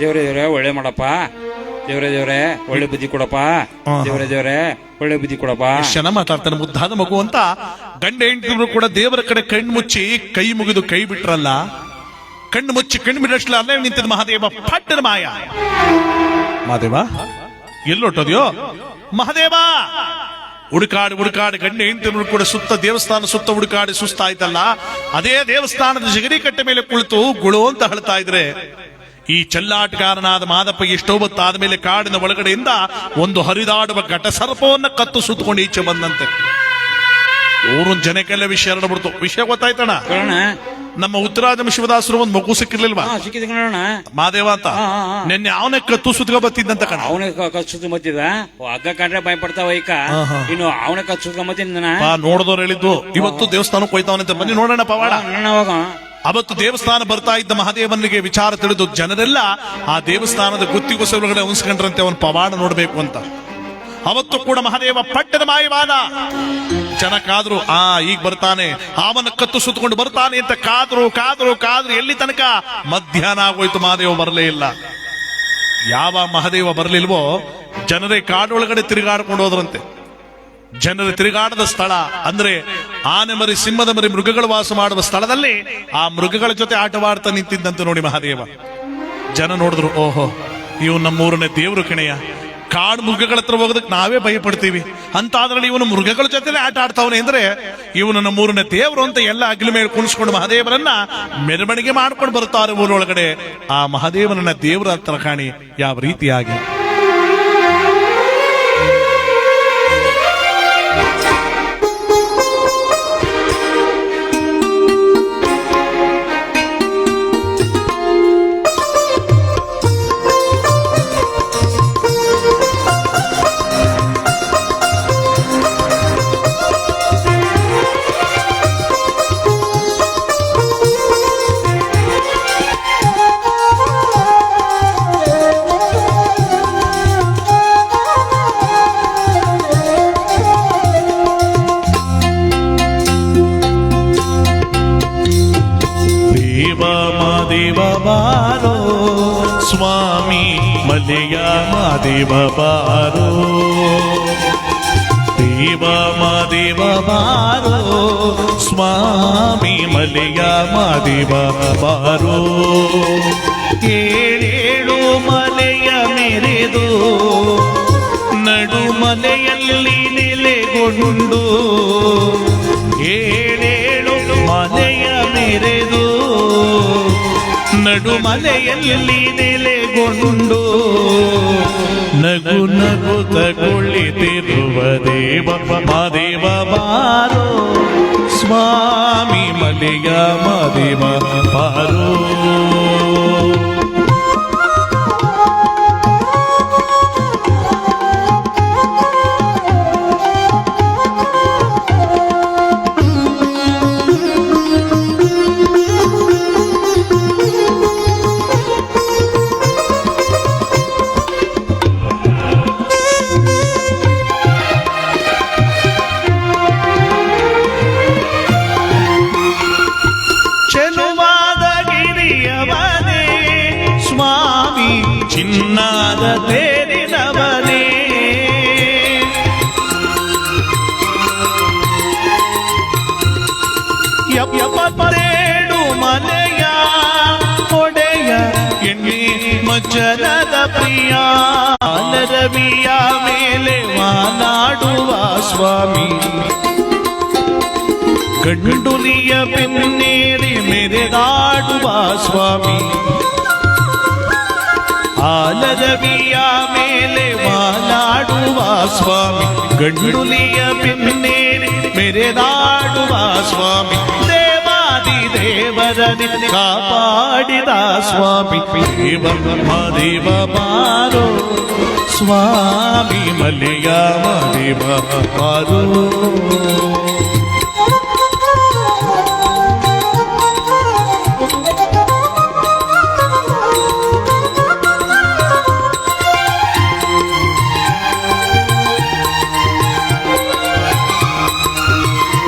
ದೇವ್ರೆ ದೇವ್ರೆ ಒಳ್ಳೆ ಮಾಡಪ್ಪ. ದೇವ್ರೆ ದೇವ್ರೆ ಒಳ್ಳೆ ಬುದ್ಧಿ ಕೊಡಪ್ಪ. ದೇವ್ರೆ ದೇವ್ರೆ ಒಳ್ಳೆ ಬುದ್ಧಿ ಕೊಡಪ್ಪ. ಕ್ಷಣ ಮಾತಾಡ್ತಾನೆ ಮುದ್ದಾದ ಮಗು ಅಂತ. ಗಂಡ ಹೆಂಡತಿರು ಕೂಡ ದೇವರ ಕಡೆ ಕಣ್ಣು ಮುಚ್ಚಿ ಕೈ ಮುಗಿದು ಕೈ ಬಿಟ್ರಲ್ಲ. ಕಣ್ಣು ಮುಚ್ಚಿ ಕಣ್ಣು ಬಿಡಷ್ಟಲ್ಲ ಅಲ್ಲೇ ನಿಂತಿದ್ದ ಮಹಾದೇವ ಪಟ್ಟನ ಮಾಯ. ಮಹಾದೇವ ಎಲ್ಲೊಟ್ಟೋದ್ಯೋ ಮಹಾದೇವ? ಹುಡುಕಾಡಿ ಹುಡುಕಾಡಿ ಗಂಡ ಹೆಂಡತಿರು ಕೂಡ ಸುತ್ತ ದೇವಸ್ಥಾನ ಸುತ್ತ ಹುಡುಕಾಡಿ ಸುಸ್ತಾಯ್ತಲ್ಲ. ಅದೇ ದೇವಸ್ಥಾನದ ಜಗರಿ ಕಟ್ಟೆ ಮೇಲೆ ಕುಳಿತು ಗುಳು ಅಂತ ಹೇಳ್ತಾ ಇದ್ರೆ ಈ ಚೆಲ್ಲಾಟಗಾರನಾದ ಮಾದಪ್ಪ ಎಷ್ಟೋ ಹೊತ್ತಾದ ಮೇಲೆ ಕಾಡಿನ ಒಳಗಡೆಯಿಂದ ಒಂದು ಹರಿದಾಡುವ ಘಟ ಸರ್ಪವನ್ನ ಕತ್ತು ಸುತ್ತಕೊಂಡು ಈಚೆ ಬಂದಂತೆ. ಊರಿನ ಜನಕ್ಕೆಲ್ಲ ವಿಷಯ ಹರಡ್ಬಿಡ್ತು. ವಿಷಯ ಗೊತ್ತಾಯ್ತಣ್ಣ. ನಮ್ಮ ಉತ್ತರಾಜಮ ಶಿವದಾಸರು ಒಂದು ಮಗು ಸಿಕ್ಕಿರ್ಲಿಲ್ವಾ? ಸಿಕ್ಕಿದ ಕಣ ಮಾದೇವ ಅಂತ. ನಿನ್ನೆ ಅವನೇ ಕತ್ತು ಸುತ್ಕೊ ಬತ್ತಿದ್ದಂತ ಕಣ. ಅವನೇ ಕತ್ತು ಸುತ್ತ ಬತ್ತಿದ. ಹಗ್ಗ ಕಂಡ್ರೆ ಭಯ ಪಡ್ತಾವ ಈಕ. ಇನ್ನು ಅವನೇ ಕತ್ತು ಸುತ್ಕೊಂಡ್ ಬತ್ತಿನ ನೋಡಿದವ್ರು ಹೇಳಿದ್ದು ಇವತ್ತು ದೇವಸ್ಥಾನಕ್ಕೆ ಹೋಯ್ತಾವನಂತೆ. ಬನ್ನಿ ನೋಡೋಣ ಪವಾಡ. ಅವತ್ತು ದೇವಸ್ಥಾನ ಬರ್ತಾ ಇದ್ದ ಮಹಾದೇವನಿಗೆ ವಿಚಾರ ತಿಳಿದು ಜನರೆಲ್ಲ ಆ ದೇವಸ್ಥಾನದ ಗುತ್ತಿಗೊಸಲುಗಡೆ ಉಣಿಸ್ಕೊಂಡ್ರಂತೆ ಅವನ್ ಪವಾಡ ನೋಡ್ಬೇಕು ಅಂತ. ಅವತ್ತು ಕೂಡ ಮಹಾದೇವ ಪಟ್ಟದ ಮಾಯವಾದ. ಜನ ಕಾದ್ರು, ಈಗ ಬರ್ತಾನೆ, ಅವನ ಕತ್ತು ಸುತ್ತಕೊಂಡು ಬರ್ತಾನೆ ಅಂತ ಕಾದ್ರು ಕಾದ್ರು ಕಾದ್ರು ಎಲ್ಲಿ ತನಕ ಮಧ್ಯಾಹ್ನ ಆಗೋಯ್ತು. ಮಹಾದೇವ ಬರಲೇ ಇಲ್ಲ. ಯಾವ ಮಹಾದೇವ ಬರಲಿಲ್ವೋ ಜನರೇ ಕಾಡೊಳಗಡೆ ತಿರುಗಾಡ್ಕೊಂಡು ಹೋದ್ರಂತೆ. ಜನರು ತಿರುಗಾಡದ ಸ್ಥಳ ಅಂದ್ರೆ ಆನೆ ಮರಿ, ಸಿಂಹದ ಮರಿ, ಮೃಗಗಳು ವಾಸ ಮಾಡುವ ಸ್ಥಳದಲ್ಲಿ ಆ ಮೃಗಗಳ ಜೊತೆ ಆಟವಾಡ್ತಾ ನಿಂತಿದ್ದಂತೆ ನೋಡಿ ಮಹಾದೇವ. ಜನ ನೋಡಿದ್ರು, ಓಹೋ ಇವ್ ನಮ್ಮೂರನೇ ದೇವ್ರು ಕಣೆಯ. ಕಾಡು ಮೃಗಗಳ ಹತ್ರ ಹೋಗೋದಕ್ಕೆ ನಾವೇ ಭಯಪಡ್ತೀವಿ. ಅಂತಾದ್ರಲ್ಲಿ ಇವನು ಮೃಗಗಳ ಜೊತೆನೆ ಆಟ ಆಡ್ತಾವನೆ ಅಂದ್ರೆ ಇವನು ನಮ್ಮೂರಿನ ದೇವರು ಅಂತ ಎಲ್ಲ ಅಗ್ಲಿ ಮೇಲೆ ಕುಣಿಸ್ಕೊಂಡು ಮಹಾದೇವರನ್ನ ಮೆರವಣಿಗೆ ಮಾಡ್ಕೊಂಡು ಬರ್ತಾರೆ ಊರೊಳಗಡೆ. ಆ ಮಹಾದೇವನನ್ನ ದೇವರ ಹತ್ರ ಕಾಣಿ ಯಾವ ರೀತಿಯಾಗಿ ದೇವ ಬಾರೋ ಸ್ವಾಮಿ ಮಲೆಯ ಮಾದೇವ ಬಾರೋ, ದೇವ ಮಾದೇವ ಬಾರೋ ಸ್ವಾಮಿ ಮಲೆಯ ಮಾದೇವ ಬಾರೋ. ಏಳೇಳು ಮಲೆಯ ಮೆರೆದು ನಡುಮಲೆಯಲ್ಲಿ ನೆಲೆಗೊಂಡು, ಏಳೇಳು ಮಲೆಯ ಮೆರೆದು ನಡುಮಲೆಯಲ್ಲಿ ನೆಲೆಗೊಂಡು ನಗು ನಗುತ್ತ ಕುಳಿತಿರುವ ದೇವ ಮಾದೇವ ಬಾರೋ ಸ್ವಾಮಿ ಮಲೆಯ ಮಾದೇವ ಬಾರೋ. ಚಿನ್ನಾದ ತೇರಿನವನೇ ಎಪ್ಪತ್ತೇಳು ಮಲೆಯ ಒಡೆಯ ಎಣ್ಣೆ ಮಜ್ಜನದ ಪ್ರಿಯ ರವಿಯ ಮೇಲೆ ಮಾನಾಡುವ ಸ್ವಾಮಿ, ಗಂಡುಲಿಯ ಬೆನ್ನೇರಿ ಮೆರೆದಾಡುವ ಸ್ವಾಮಿ, ಆಲರವಿಯ ಮೇಲೆ ವಾಲಾಡುವ ಸ್ವಾಮಿ, ಗಂಡುಲಿಯ ಬೆನ್ನೇರಿ ಮೆರೆದಾಡುವ ಸ್ವಾಮಿ, ದೇವಾದಿ ದೇವರನಿ ಕಾಪಾಡಿದ ಸ್ವಾಮಿ, ದೇವ ಮಾದೇವ ಬಾರೋ ಸ್ವಾಮಿ ಮಲೆಯ ಮಾದೇವ ಬಾರೋ.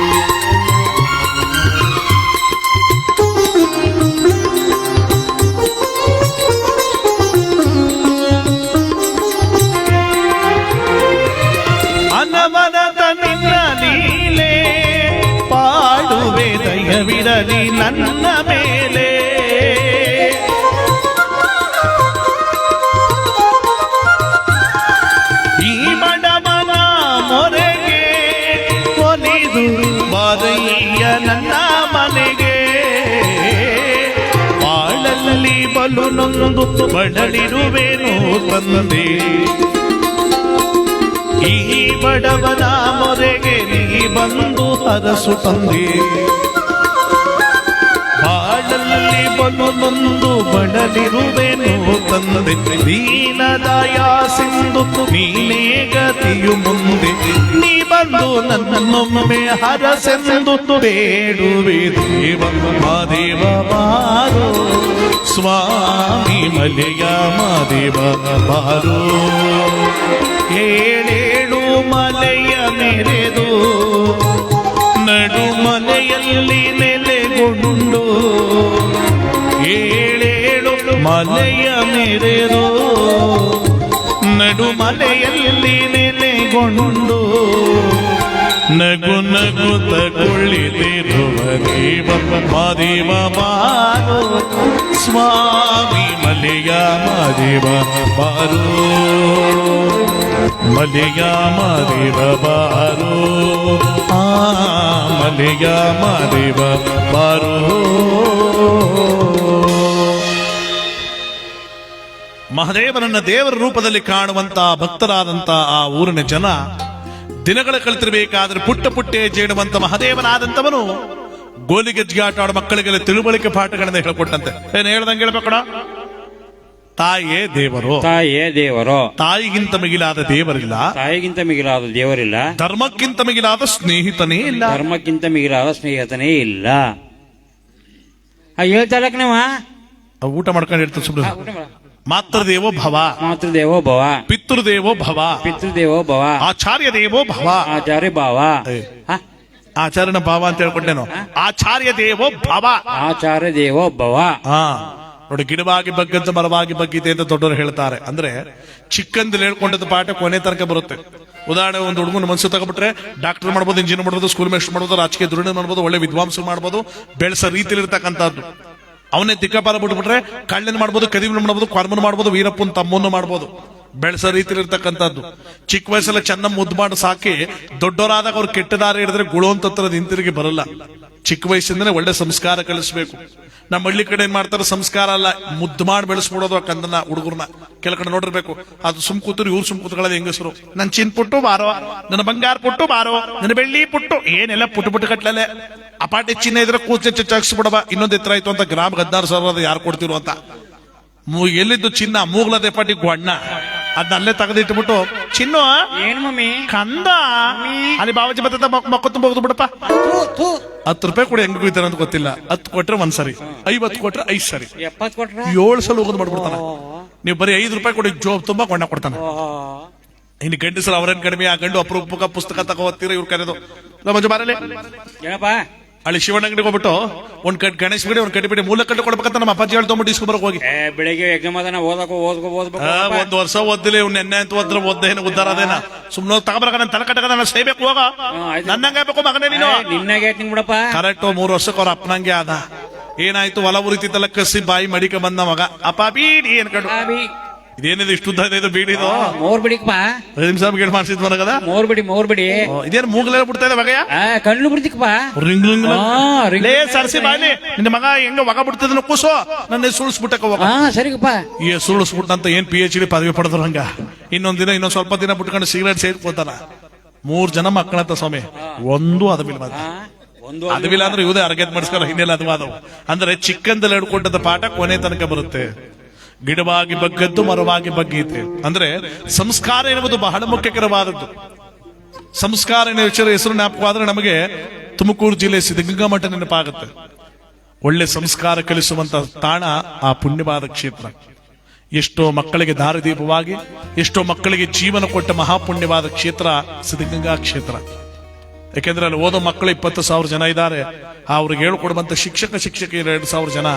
ದಯವಿರಲಿ ನನ್ನ ಮೇಲೆ, ಈ ಬಡವನ ಮೊರೆಗೆ ಒಲಿದು ಬಾರಯ್ಯ ನನ್ನ ಮನೆಗೆ, ಬಾಳಲ್ಲಿ ಬಲು ನೊಂದು ಬಡಲಿರುವೆನು ತಂದೆ, ಈ ಬಡವನ ಮೊರೆಗೆ ನೀ ಬಂದು ಹರಸು ತಂದೆ, ಬಾಳಲ್ಲಿ ಬಲು ನೊಂದು ಬಡಲಿರುವೆನು ತಂದೆ, ದೀನದಯ ಸಿಂಧು ನೀನೇ ಗತಿಯು ಮುಂದೆ, ನೀ ಬಂದು ನನ್ನೊಮ್ಮೆ ಹರಸೆಂದು ಬೇಡುವೆ ದೇವ ಮಾದೇವ ಬಾರೋ ಸ್ವಾಮಿ ಮಲೆಯ ಮಾದೇವ ಬಾರೋ. ಏಳೇಳು ಮಲೆಯ ಮೆರೆದು ನಡುಮಲೆಯಲ್ಲಿ ನೆಲೆಗೊಂಡು, ಏಳೇಳು ಮಲೆಯ ಮೆರೆದು ನಡುಮಲೆಯಲ್ಲಿ ನೆಲೆಗೊಂಡು ನಗು ನಗುತ್ತ ಕುಳಿತಿರುವ ದೇವ ಮಾದೇವ ಬಾರೋ ಸ್ವಾಮಿ ಮಲೆಯ ಮಾದೇವ ಬಾರೋ ಮಲೆಯ ಮಾದೇವ ಬಾರೋ ಆ ಮಲೆಯ ಮಾದೇವ ಬಾರೋ. ಮಹಾದೇವನನ್ನ ದೇವರ ರೂಪದಲ್ಲಿ ಕಾಣುವಂತ ಭಕ್ತರಾದಂತ ಆ ಊರಿನ ಜನ ದಿನಗಳ ಕಳೆತಿರಬೇಕಾದ್ರೆ ಪುಟ್ಟ ಪುಟ್ಟೆ ಜೇಡುವಂತ ಮಹಾದೇವನಾದಂತವನು ಗೋಲಿಗೆಜ್ಜೆ ಆಟ ಆಡೋ ಮಕ್ಕಳಿಗೆಲ್ಲ ತಿಳುವಳಿಕೆ ಪಾಠಗಳನ್ನ ಹೇಳ್ಕೊಟ್ಟಂತೆ. ಏನ್ ಹೇಳ್ದಂಗೆ ಹೇಳ್ಬೇಕಡ, ತಾಯಿಯೇ ದೇವರು, ತಾಯಿಯೇ ದೇವರು, ತಾಯಿಗಿಂತ ಮಿಗಿಲಾದ ದೇವರಿಲ್ಲ, ತಾಯಿಗಿಂತ ಮಿಗಿಲಾದ ದೇವರಿಲ್ಲ, ಧರ್ಮಕ್ಕಿಂತ ಮಿಗಿಲಾದ ಸ್ನೇಹಿತನೇ ಇಲ್ಲ, ಧರ್ಮಕ್ಕಿಂತ ಮಿಗಿಲಾದ ಸ್ನೇಹಿತನೇ ಇಲ್ಲ. ಹೇಳ್ತಾಳಕ್ ನೀವ ಊಟ ಮಾಡ್ಕೊಂಡು ಹೇಳ್ತಾರೆ ಸುಮ್ಮನೆ. ಮಾತೃದೇವೋ ಭವ, ಮಾತೃದೇವೋ ಭವ, ಪಿತೃದೇವೋ ಭವ, ಪಿತೃದೇವೋ ಭವ, ಆಚಾರ್ಯ ದೇವೋ ಭವ. ಆಚಾರ್ಯ ಭಾವ, ಆಚಾರ್ಯನ ಭಾವ ಅಂತ ಹೇಳ್ಕೊಟ್ಟೇನು. ಆಚಾರ್ಯ ದೇವೋ ಭವ, ಆಚಾರ್ಯ ದೇವೋ ಭವ. ನೋಡಿ, ಗಿಡವಾಗಿ ಬಗ್ಗದ್ದು ಮರವಾಗಿ ಬಗ್ಗಿದೆ ಅಂತ ದೊಡ್ಡವರು ಹೇಳ್ತಾರೆ. ಅಂದ್ರೆ ಚಿಕ್ಕಂದಲ್ಲಿ ಹೇಳ್ಕೊಂಡದ್ದು ಪಾಠ ಕೊನೆ ತನಕ ಬರುತ್ತೆ. ಉದಾಹರಣೆ, ಒಂದು ಹುಡುಗನ ಮನಸ್ಸು ತಗೊಬಿಟ್ರೆ ಡಾಕ್ಟರ್ ಮಾಡ್ಬೋದು, ಇಂಜಿನಿಯರ್ ಮಾಡ್ಬೋದು, ಸ್ಕೂಲ್ ಮೇಸ್ಟರ್ ಮಾಡ್ಬೋದು, ರಾಜಕೀಯ ಧುರೀಣ ಮಾಡ್ಬೋದು, ಒಳ್ಳೆ ವಿದ್ವಾಂಸ ಮಾಡ್ಬೋದು, ಬೆಳೆಸೋ ರೀತಿಯಲ್ಲಿ ಇರ್ತಕ್ಕಂಥದ್ದು. ಅವನೇ ದಿಕ್ಕಪಾಲ ಬಿಟ್ಬಿಟ್ರೆ ಕಳ್ಳನ್ ಮಾಡ್ಬೋದು, ಕದಿಮನ್ ಮಾಡ್ಬೋದು, ಕ್ವಾರ್ಮನ್ ಮಾಡ್ಬೋದು, ವೀರಪ್ಪನ್ ತಮ್ಮನ್ನು ಮಾಡ್ಬೋದು, ಬೆಳೆಸೋ ರೀತಿಯಲ್ಲಿ ಇರ್ತಕ್ಕಂಥದ್ದು. ಚಿಕ್ಕ ವಯಸ್ಸೆಲ್ಲ ಚೆನ್ನ ಮುದ್ದು ಮಾಡಿ ಸಾಕಿ ದೊಡ್ಡವರಾದಾಗ ಅವ್ರು ಕೆಟ್ಟ ದಾರಿ ಹಿಡಿದ್ರೆ ಗುಳು ಅಂತ ಹಿಂತಿರುಗಿ ಬರಲ್ಲ. ಚಿಕ್ಕ ವಯಸ್ಸಿಂದನೇ ಒಳ್ಳೆ ಸಂಸ್ಕಾರ ಕಲಿಸ್ಬೇಕು. ನಮ್ಮ ಹಳ್ಳಿ ಕಡೆ ಏನ್ ಮಾಡ್ತಾರೆ, ಸಂಸ್ಕಾರ ಅಲ್ಲ, ಮುದ್ದು ಮಾಡಿ ಬೆಳೆಸ್ಬಿಡೋದು ಆ ಕಂದನ ಹುಡುಗರ್ನ. ಕೆಲ ಕಡೆ ನೋಡಿರ್ಬೇಕು, ಅದು ಸುಮ್ ಕೂತರು, ಇವ್ರು ಸುಮ್ ಕೂತ್ಕೊಳ್ಳೋದು ಹೆಂಗಸರು. ನನ್ ಚಿನ್ ಪುಟ್ಟು ಬಾರೋ, ನನ್ನ ಬಂಗಾರ ಪುಟ್ಟು ಬಾರೋ, ನನ್ನ ಬೆಳ್ಳಿ ಪುಟ್ಟು, ಏನೆಲ್ಲ ಪುಟ್ಟು ಪುಟ್ಟು ಕಟ್ಲಲೆ ಅಪಾಟಿ ಚಿನ್ನ ಇದ್ರೆ ಕೂಚೆ ಚಚ್ಚಾಕ್ಸ್ಬಿಡವ. ಇನ್ನೊಂದು ಎತ್ತರ ಆಯ್ತು ಅಂತ ಗ್ರಾಮ್ 16,000 ಯಾರು ಕೊಡ್ತಿರು ಅಂತ. ಎಲ್ಲಿದ್ದು ಚಿನ್ನ ಮೂಗ್ಲದೆ ಪಾಟಿ ಗೊಣ್ಣ ಅದನ್ನ ಅಲ್ಲೇ ತೆಗೆದಿಟ್ಬಿಟ್ಟು, ಚಿನ್ನು ಏನ್ ಮಮ್ಮಿ ಕಂದ ಅಲ್ಲಿ ಬಾಬಾಜಿ ಬತ್ತ ಮಕ್ಕ ತುಂಬ ಹೋಗುದು ಬಿಡಪ್ಪ, 10 ರೂಪಾಯಿ ಕೊಡಿ, ಹೆಂಗ್ ಕುಯ್ತಾರ ಅಂತ ಗೊತ್ತಿಲ್ಲ. 10 ಕೊಟ್ರೆ 1 ಸರಿ, 50 ಕೊಟ್ರೆ 5 ಸರಿ, 70 ಕೊಟ್ರ 7 ಸಲ ಹೋಗೋದು ಮಾಡ್ಬಿಡ್ತಾನ. ನೀವು ಬರೀ 5 ರೂಪಾಯಿ ಕೊಡಿ, ಜೋಬ್ ತುಂಬಾ ಕೊಂಡ ಕೊಡ್ತಾನ. ಇನ್ನು ಗಂಡಸರು ಅವ್ರೇನ್ ಕಡಿಮೆ, ಆ ಗಂಡು ಅಪರೂಪಕ ಪುಸ್ತಕ ತಗೋತೀರ, ಇವ್ರು ಕರೆದು ಮಂಜು ಬಾರಲೆ ಏನಪ್ಪ ಅಲ್ಲಿ ಶಿವಣ್ಣ ಅಂಗಡಿಗೆ ಹೋಗ್ಬಿಟ್ಟು ಒಂದ್ ಕಟ್ ಗಣೇಶ್ ಬಿಡಿ, ಒಂದ್ ಕಟ್ಟಿ ಬಿಡಿ, ಮೂಲ ಕಟ್ಟು ಕೊಡ್ಬೇಕಂತ ನಮ್ಮ ಅಪ್ಪಾಜಿ ಹೇಳ್ತೊಂಬಿಟ್ಟು ಇಸ್ಕೊಬರಕ್ ಹೋಗಿ. ಬೆಳಿಗ್ಗೆ ಎಕ್ಸಾಮ್ ಅದನ್ನ ಓದಬೇಕು. 1 ವರ್ಷ ಓದಿಲ್ಲ, ಇವ್ ನೆನ್ನೆ ಅಂತ ಓದ್ರ ಓದ್ದೇನು ಉದ್ದಾರ ಅದೇನ. ಸುಮ್ನ ತಗೋಬರಕ ನನ್ನ ತಲೆ ಕಟ್ಟಕ ನಾನು ಸೈಬೇಕು, ಹೋಗ ನನ್ನಂಗೆ ಬೇಕು ಮಗನೇ ನೀನು. ನಿನ್ನಾಗೆ ಬಿಡಪ್ಪ. ಕರೆಕ್ಟ್ 3 ವರ್ಷಕ್ಕೆ ಅವ್ರ ಅಪ್ಪನಂಗೆ ಆದ. ಏನಾಯ್ತು, ಹೊಲ ಉರಿತಿತ್ತಲ್ಲ, ಕಸಿ ಬಾಯಿ ಮಡಿಕ ಬಂದ ಮಗ. ಅಪ್ಪ ಬೀಡಿ ಏನ್ ಕಡು, ಇದೇನಿದು ಇಷ್ಟು ಉದ್ದ ಇದು ಬೀಡಿದು, ಮೋರ್ ಬಿಡಿಕಪ್ಪ, ನಿಮಿಷ ಮಾಡ್ಸಿದ್ ಮನಗದ ಮೋರ್ ಬಿಡಿ. ಇದೇನು ಮೂಗ್ಲೆಲ್ಲ ಬಿಡ್ತಾ ಇದೆ ಮಗಯ್ಯ, ಕಣ್ಣು ಬಿಡ್ತಿಕಪ್ಪ, ಲೇ ಸರ್ಸಿ ಬಾಯ್ಲಿ ನಿನ್ನ ಮಗ ಹೆಂಗ ಮಗ ಬಿಡ್ತಿದ್ನ ಕೂಸು, ನನ್ನ ಸುಳಿಸ್ಬಿಟ್ಟಕ ಹೋಗ. ಸರಿಗಪ್ಪ, ಈ ಸುಳಿಸ್ಬಿಟ್ಟಂತ ಏನ್ PhD ಪದವಿ ಪಡೆದ್ರು ಹಂಗ. ಇನ್ನೊಂದ್ ಸ್ವಲ್ಪ ದಿನ ಬಿಟ್ಕೊಂಡು ಸಿಗರೇಟ್ ಸೇರ್ಕೋತಾನ. 3 ಜನ ಮಕ್ಕಳಂತ ಸ್ವಾಮಿ, ಒಂದು ಅದವಿಲ್ಲ. ಅದವಿಲ್ಲ ಅಂದ್ರೆ ಇವುದೇ ಅರ್ಗೆದ್ ಮಾಡಿಸ್ಕೊಂಡು ಹಿಂದೆಲ್ಲ ಅದವಾದವು. ಅಂದ್ರೆ ಚಿಕ್ಕಂದಲ್ಲಿ ಹಿಡ್ಕೊಂಡದ ಪಾಠ ಕೊನೆ ತನಕ ಬರುತ್ತೆ. ಗಿಡವಾಗಿ ಬಗ್ಗದ್ದು ಮರವಾಗಿ ಬಗ್ಗೀತೆ. ಅಂದ್ರೆ ಸಂಸ್ಕಾರ ಎನ್ನುವುದು ಬಹಳ ಮುಖ್ಯಕರವಾದದ್ದು. ಸಂಸ್ಕಾರ ಎನ್ನುವ ಹೆಸರು ಜ್ಞಾಪಕವಾದ್ರೆ ನಮಗೆ ತುಮಕೂರು ಜಿಲ್ಲೆ ಸಿದ್ಧಗಂಗಾ ಮಠ ನೆನಪಾಗುತ್ತೆ. ಒಳ್ಳೆ ಸಂಸ್ಕಾರ ಕಲಿಸುವಂತ ತಾಣ ಆ ಪುಣ್ಯವಾದ ಕ್ಷೇತ್ರ. ಎಷ್ಟೋ ಮಕ್ಕಳಿಗೆ ದಾರಿದೀಪವಾಗಿ, ಎಷ್ಟೋ ಮಕ್ಕಳಿಗೆ ಜೀವನ ಕೊಟ್ಟ ಮಹಾಪುಣ್ಯವಾದ ಕ್ಷೇತ್ರ ಸಿದ್ಧಗಂಗಾ ಕ್ಷೇತ್ರ. ಯಾಕೆಂದ್ರೆ ಅಲ್ಲಿ ಓದೋ ಮಕ್ಕಳು 20,000 ಜನ ಇದ್ದಾರೆ. ಅವ್ರಿಗೆ ಹೇಳ್ಕೊಡುವಂತ ಶಿಕ್ಷಕಿಯರು 2,000 ಜನ.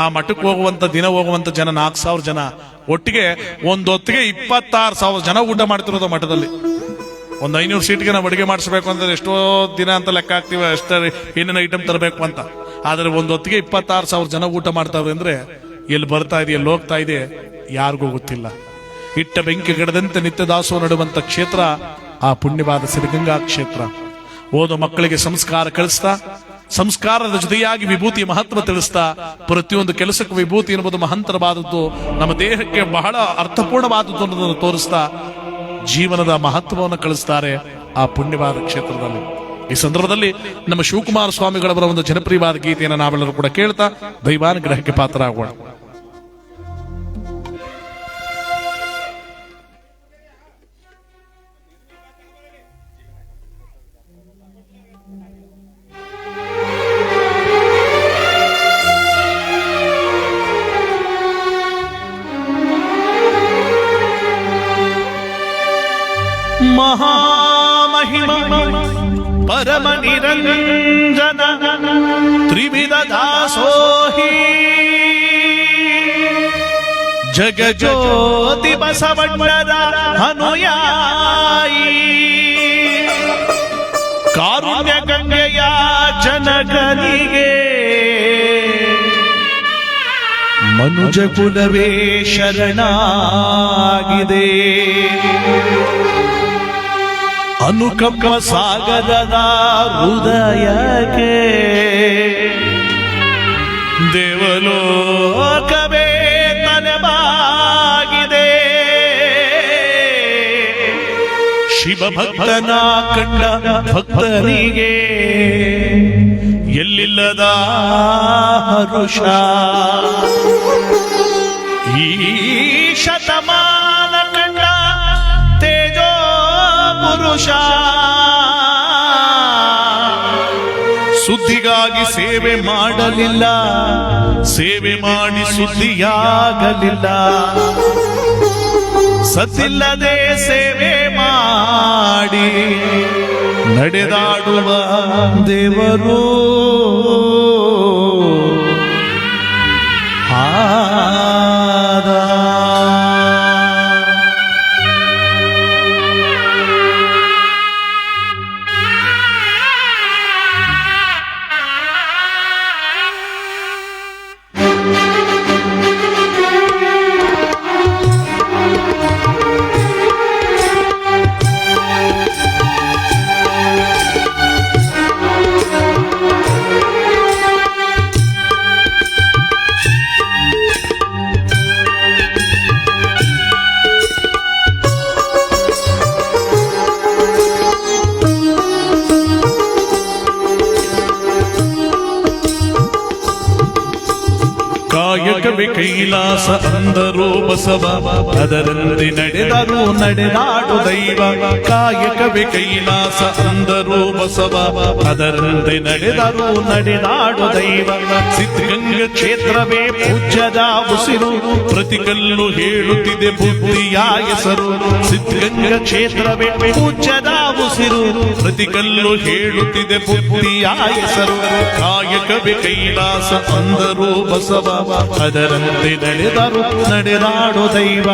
ಆ ಮಠಕ್ಕೆ ಹೋಗುವಂತ ದಿನ ಹೋಗುವಂತ ಜನ 4,000 ಜನ. ಒಟ್ಟಿಗೆ ಒಂದೊತ್ತಿಗೆ 26,000 ಜನ ಊಟ ಮಾಡ್ತಿರೋದು ಮಠದಲ್ಲಿ. ಒಂದು 500 ಸೀಟ್ಗೆ ನಾವು ಅಡುಗೆ ಮಾಡಿಸ್ಬೇಕು ಅಂದ್ರೆ ಎಷ್ಟೋ ದಿನ ಅಂತ ಲೆಕ್ಕ ಹಾಕ್ತಿವಿ, ಅಷ್ಟೇ ಏನೇನು ಐಟಮ್ ತರಬೇಕು ಅಂತ. ಆದ್ರೆ ಒಂದೊತ್ತಿಗೆ 26,000 ಜನ ಊಟ ಮಾಡ್ತಾವ್ರೆ ಅಂದ್ರೆ ಎಲ್ಲಿ ಬರ್ತಾ ಇದೆ, ಎಲ್ಲಿ ಹೋಗ್ತಾ ಇದೆ ಯಾರಿಗೂ ಗೊತ್ತಿಲ್ಲ. ಇಟ್ಟ ಬೆಂಕಿ ಗಿಡದಂತೆ ನಿತ್ಯ ದಾಸೋಹ ನಡುವಂತ ಕ್ಷೇತ್ರ ಆ ಪುಣ್ಯವಾದ ಸಿದ್ಧಗಂಗಾ ಕ್ಷೇತ್ರ. ಓದೋ ಮಕ್ಕಳಿಗೆ ಸಂಸ್ಕಾರ ಕಲಿಸ್ತಾ, ಸಂಸ್ಕಾರದ ಜೊತೆಯಾಗಿ ವಿಭೂತಿಯ ಮಹತ್ವ ತಿಳಿಸ್ತಾ, ಪ್ರತಿಯೊಂದು ಕೆಲಸಕ್ಕೂ ವಿಭೂತಿ ಎನ್ನುವುದು ಮಹಂತರವಾದದ್ದು, ನಮ್ಮ ದೇಹಕ್ಕೆ ಬಹಳ ಅರ್ಥಪೂರ್ಣವಾದದ್ದು ಅನ್ನೋದನ್ನು ತೋರಿಸ್ತಾ ಜೀವನದ ಮಹತ್ವವನ್ನು ಕಳಿಸ್ತಾರೆ ಆ ಪುಣ್ಯವಾದ ಕ್ಷೇತ್ರದಲ್ಲಿ. ಈ ಸಂದರ್ಭದಲ್ಲಿ ನಮ್ಮ ಶಿವಕುಮಾರ ಸ್ವಾಮಿಗಳವರ ಒಂದು ಜನಪ್ರಿಯವಾದ ಗೀತೆಯನ್ನು ನಾವೆಲ್ಲರೂ ಕೂಡ ಕೇಳ್ತಾ ದೈವಾನುಗ್ರಹಕ್ಕೆ ಪಾತ್ರರಾಗೋಣ. ಮಹಾಮಹಿಮ ಪರಮ ನಿರಂಜನ ತ್ರಿವಿಧ ದಾಸೋಹಿ ಜಗಜ್ಯೋತಿ ಬಸವಣ್ಣರ ಅನುಯಾಯಿ ಮನುಜ ಕುಲವೇ ಶರಣಾಗಿದೆ. ಅನುಕಂಪ ಸಾಗರದ ಹೃದಯಕ್ಕೆ ದೇವಲೋಕವೇ ತಲೆಬಾಗಿದೆ. ಶಿವಭಕ್ತನ ಕಂಡ ಭಕ್ತನಿಗೆ ಎಲ್ಲಿಲ್ಲದ ಹರುಷ. ಈ ಶತಮಾನ ಕಂಡ ತೇಜೋ ಪುರುಷ ಸುದ್ದಿಗಾಗಿ ಸೇವೆ ಮಾಡಲಿಲ್ಲ, ಸೇವೆ ಮಾಡಿ ಸುದ್ದಿಯಾಗಲಿಲ್ಲ. ಸತ್ತಿಲ್ಲದೆ ಸೇವೆ ಮಾಡಿ ನಡೆದಾಡುವ ದೇವರು ಆದ. ಕಾಯಕವೇ ಕೈಲಾಸ ಅಂದರು ಬಸವ, ಅದರಂತೆ ನಡೆದರು ನಡೆದಾಡು ದೈವ. ಕಾಯಕವೇ ಕೈಲಾಸ ಅಂದರು ಬಸವ, ಅದರಂತೆ ನಡೆದರು ನಡೆದಾಡು ದೈವ. ಸಿದ್ಧಗಂಗ ಕ್ಷೇತ್ರವೇ ಪೂಜ್ಯದ ಉಸಿರು, ಪ್ರತಿಕಲ್ಲು ಹೇಳುತ್ತಿದೆ ಬುದ್ಧಿಯ ಹೆಸರು. ಸಿದ್ಧಗಂಗ ಕ್ಷೇತ್ರವೇ ಪೂಜ್ಯದ ಉಸಿರು, ಪ್ರತಿಕಲ್ಲು ಹೇಳುತ್ತಿದೆ ಬುದ್ಧಿಯ ಹೆಸರು. ಕಾಯಕವೇ ಕೈಲಾಸ ಅಂದರು ಬಸವ, ಅದರಂತೆ ನಡೆದರು ನಡೆದಾಡು ದೈವ.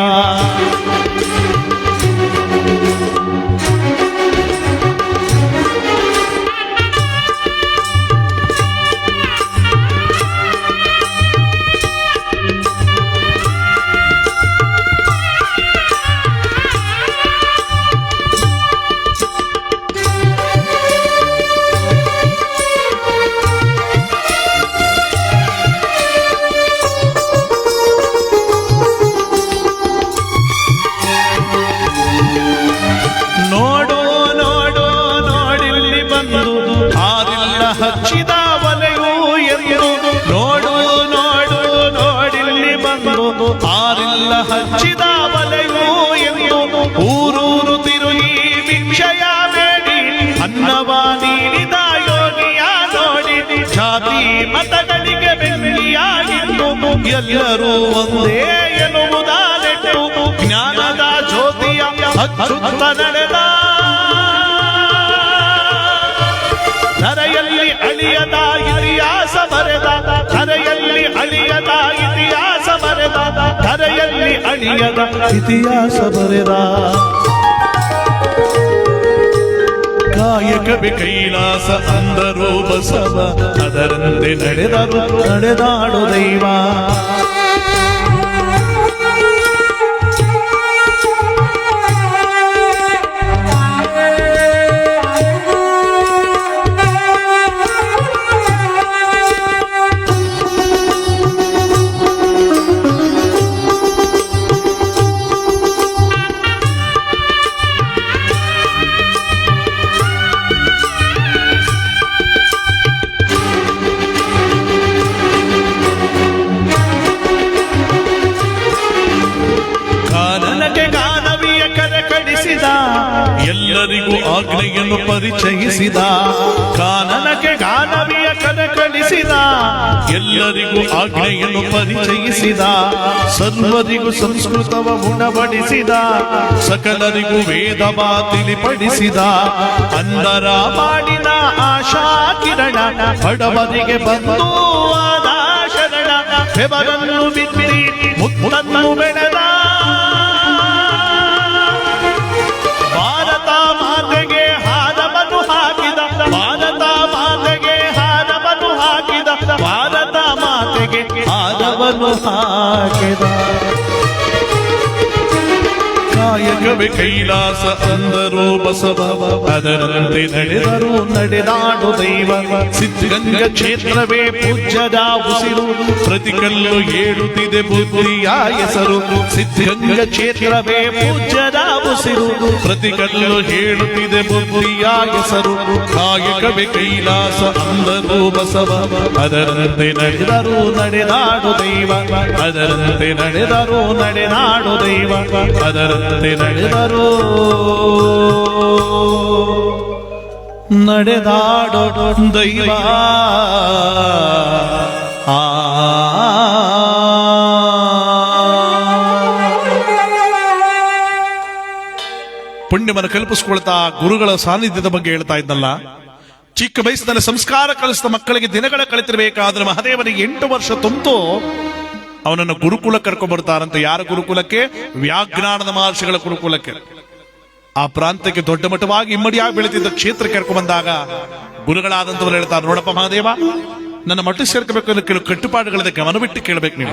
ಹಚ್ಚಿದ ವಲೆಯು ಎಂದು ನೋಡು ನೋಡು ನೋಡಿಲ್ಲಿ ಬಂದು ಆರಿಲ್ಲ ಹಚ್ಚಿದ ವಲೆಯು ಎಂದು ಊರೂರು ತಿರುಗಿ ಭಿಕ್ಷಯ ಬೇಡಿ ಅನ್ನವ ನೀಡಿದ ಯೋಗಿಯ ನೋಡಿ. ಜಾತಿ ಮತಗಳಿಗೆ ಬೆಂಕಿಯಾಗಿದ್ದು ಎಲ್ಲರೂ ಒಂದೇ ಎನ್ನುವುದಾನೆಟ್ಟು ಜ್ಞಾನದ ಜ್ಯೋತಿಯ ಹಚ್ಚುತ್ತ ನಡೆದ. ಧರೆಯಲ್ಲಿ ಅಳಿಯದ ಇತಿಹಾಸ ಬರೆದ, ಧರೆಯಲ್ಲಿ ಅಳಿಯದ ಇತಿಹಾಸ ಬರೆದ, ಧರೆಯಲ್ಲಿ ಅಳಿಯದ ಇತಿಹಾಸ ಬರೆದ. ಕಾಯಕವೇ ಕೈಲಾಸ ಅಂದರು ಬಸವ, ಅದರಂತೆ ನಡೆದರು ನಡೆದಾಡು ದೈವ. ಎಲ್ಲರಿಗೂ ಆಜ್ಞೆಯನ್ನು ಪರಿಚಯಿಸಿದ. ಕಾನನಕ್ಕೆ ಗಾನವಿಯ ಕಲಿಸಿದ, ಎಲ್ಲರಿಗೂ ಆಜ್ಞೆಯನ್ನು ಪರಿಚಯಿಸಿದ. ಸರ್ವರಿಗೂ ಸಂಸ್ಕೃತವ ಉಣಬಡಿಸಿದ, ಸಕಲರಿಗೂ ವೇದವ ತಿಳಿಪಡಿಸಿದ. ಅಂದರ ಮಾಡಿದ ಆಶಾ ಕಿರಣ, ಬಡವರಿಗೆ ಬಂದು ಆದ ಶರಣ. ಬೆವರನ್ನು ಬಿತ್ತಿ ಮುತ್ತನ್ನು ಬೆಳೆದ, ಭಾರತ ಮಾತೆಗೆ ಹಾರವನ್ನು ಹಾಕಿದ. ಭಾರತ ಮಾತೆಗೆ ಹಾರವನ್ನು ಹಾಕಿದ. ಭಾರತ ಮಾತೆಗೆ ಹಾರವನ್ನು ಹಾಕಿದ. ಹಾಕಿದ. ಕಾಯಕವೇ ಕೈಲಾಸ ಅಂದರು ಬಸವ, ಅದರಂತೆ ನಡೆದರು ನಡೆದಾಡು ದೈವ. ಸಿದ್ಧಗಂಗ ಕ್ಷೇತ್ರವೇ ಪೂಜ್ಯದ ಉಸಿರು, ಪ್ರತಿ ಕಲ್ಲು ಏಳುತ್ತಿದೆ ಬುದ್ಧಿಯ ಹೆಸರು. ಸಿದ್ಧಗಂಗ ಕ್ಷೇತ್ರವೇ ಪೂಜ್ಯದ ಉಸಿರು, ಪ್ರತಿ ಕಲ್ಲು ಹೇಳುತ್ತಿದೆ ಬುದ್ಧಿಯ ಹೆಸರು. ಕಾಯಕವೇ ಕೈಲಾಸ ಅಂದರು ಬಸವ, ಅದರಂತೆ ನಡೆದರು ನಡೆದಾಡು ದೈವ. ಅದರಂತೆ ನಡೆದರು ನಡೆದಾಡು ದೈವ. ಅದರಂತೆ ನಡೆದರು ನಡೆದಾಡೋ ದೈವ. ಪುಣ್ಯವನ್ನು ಕಲ್ಪಿಸ್ಕೊಳ್ತಾ ಗುರುಗಳ ಸಾನ್ನಿಧ್ಯದ ಬಗ್ಗೆ ಹೇಳ್ತಾ ಇದ್ನಲ್ಲ. ಚಿಕ್ಕ ವಯಸ್ಸಿನಲ್ಲಿ ಸಂಸ್ಕಾರ ಕಲಿಸಿದ ಮಕ್ಕಳಿಗೆ ದಿನಗಳ ಕಳಿತಿರ್ಬೇಕಾದ್ರೆ ಮಹಾದೇವನಿಗೆ 8 ವರ್ಷ ತುಂಬಿತು. ಅವನನ್ನು ಗುರುಕುಲ ಕರ್ಕೊಂಡ್ ಬರ್ತಾರಂತೆ. ಯಾರ ಗುರುಕುಲಕ್ಕೆ? ವ್ಯಾಜ್ಞಾನದ ಮಹರ್ಷಿಗಳ ಗುರುಕುಲಕ್ಕೆ. ಆ ಪ್ರಾಂತ್ಯಕ್ಕೆ ದೊಡ್ಡ ಮಟ್ಟವಾಗಿ ಇಮ್ಮಡಿಯಾಗಿ ಬೆಳೆದಿದ್ದ ಕ್ಷೇತ್ರಕ್ಕೆ ಕರ್ಕೊಂಡ್ ಬಂದಾಗ ಗುರುಗಳಾದಂತವ್ರು ಹೇಳ್ತಾರೆ, ನೋಡಪ್ಪ ಮಹಾದೇವ, ನನ್ನ ಮಠ ಸೇರ್ಕಬೇಕು ಅನ್ನೋ ಕೆಲವು ಕಟ್ಟುಪಾಡುಗಳಿದೆ, ಗಮನ ಬಿಟ್ಟು ಕೇಳಬೇಕು ನೀವು.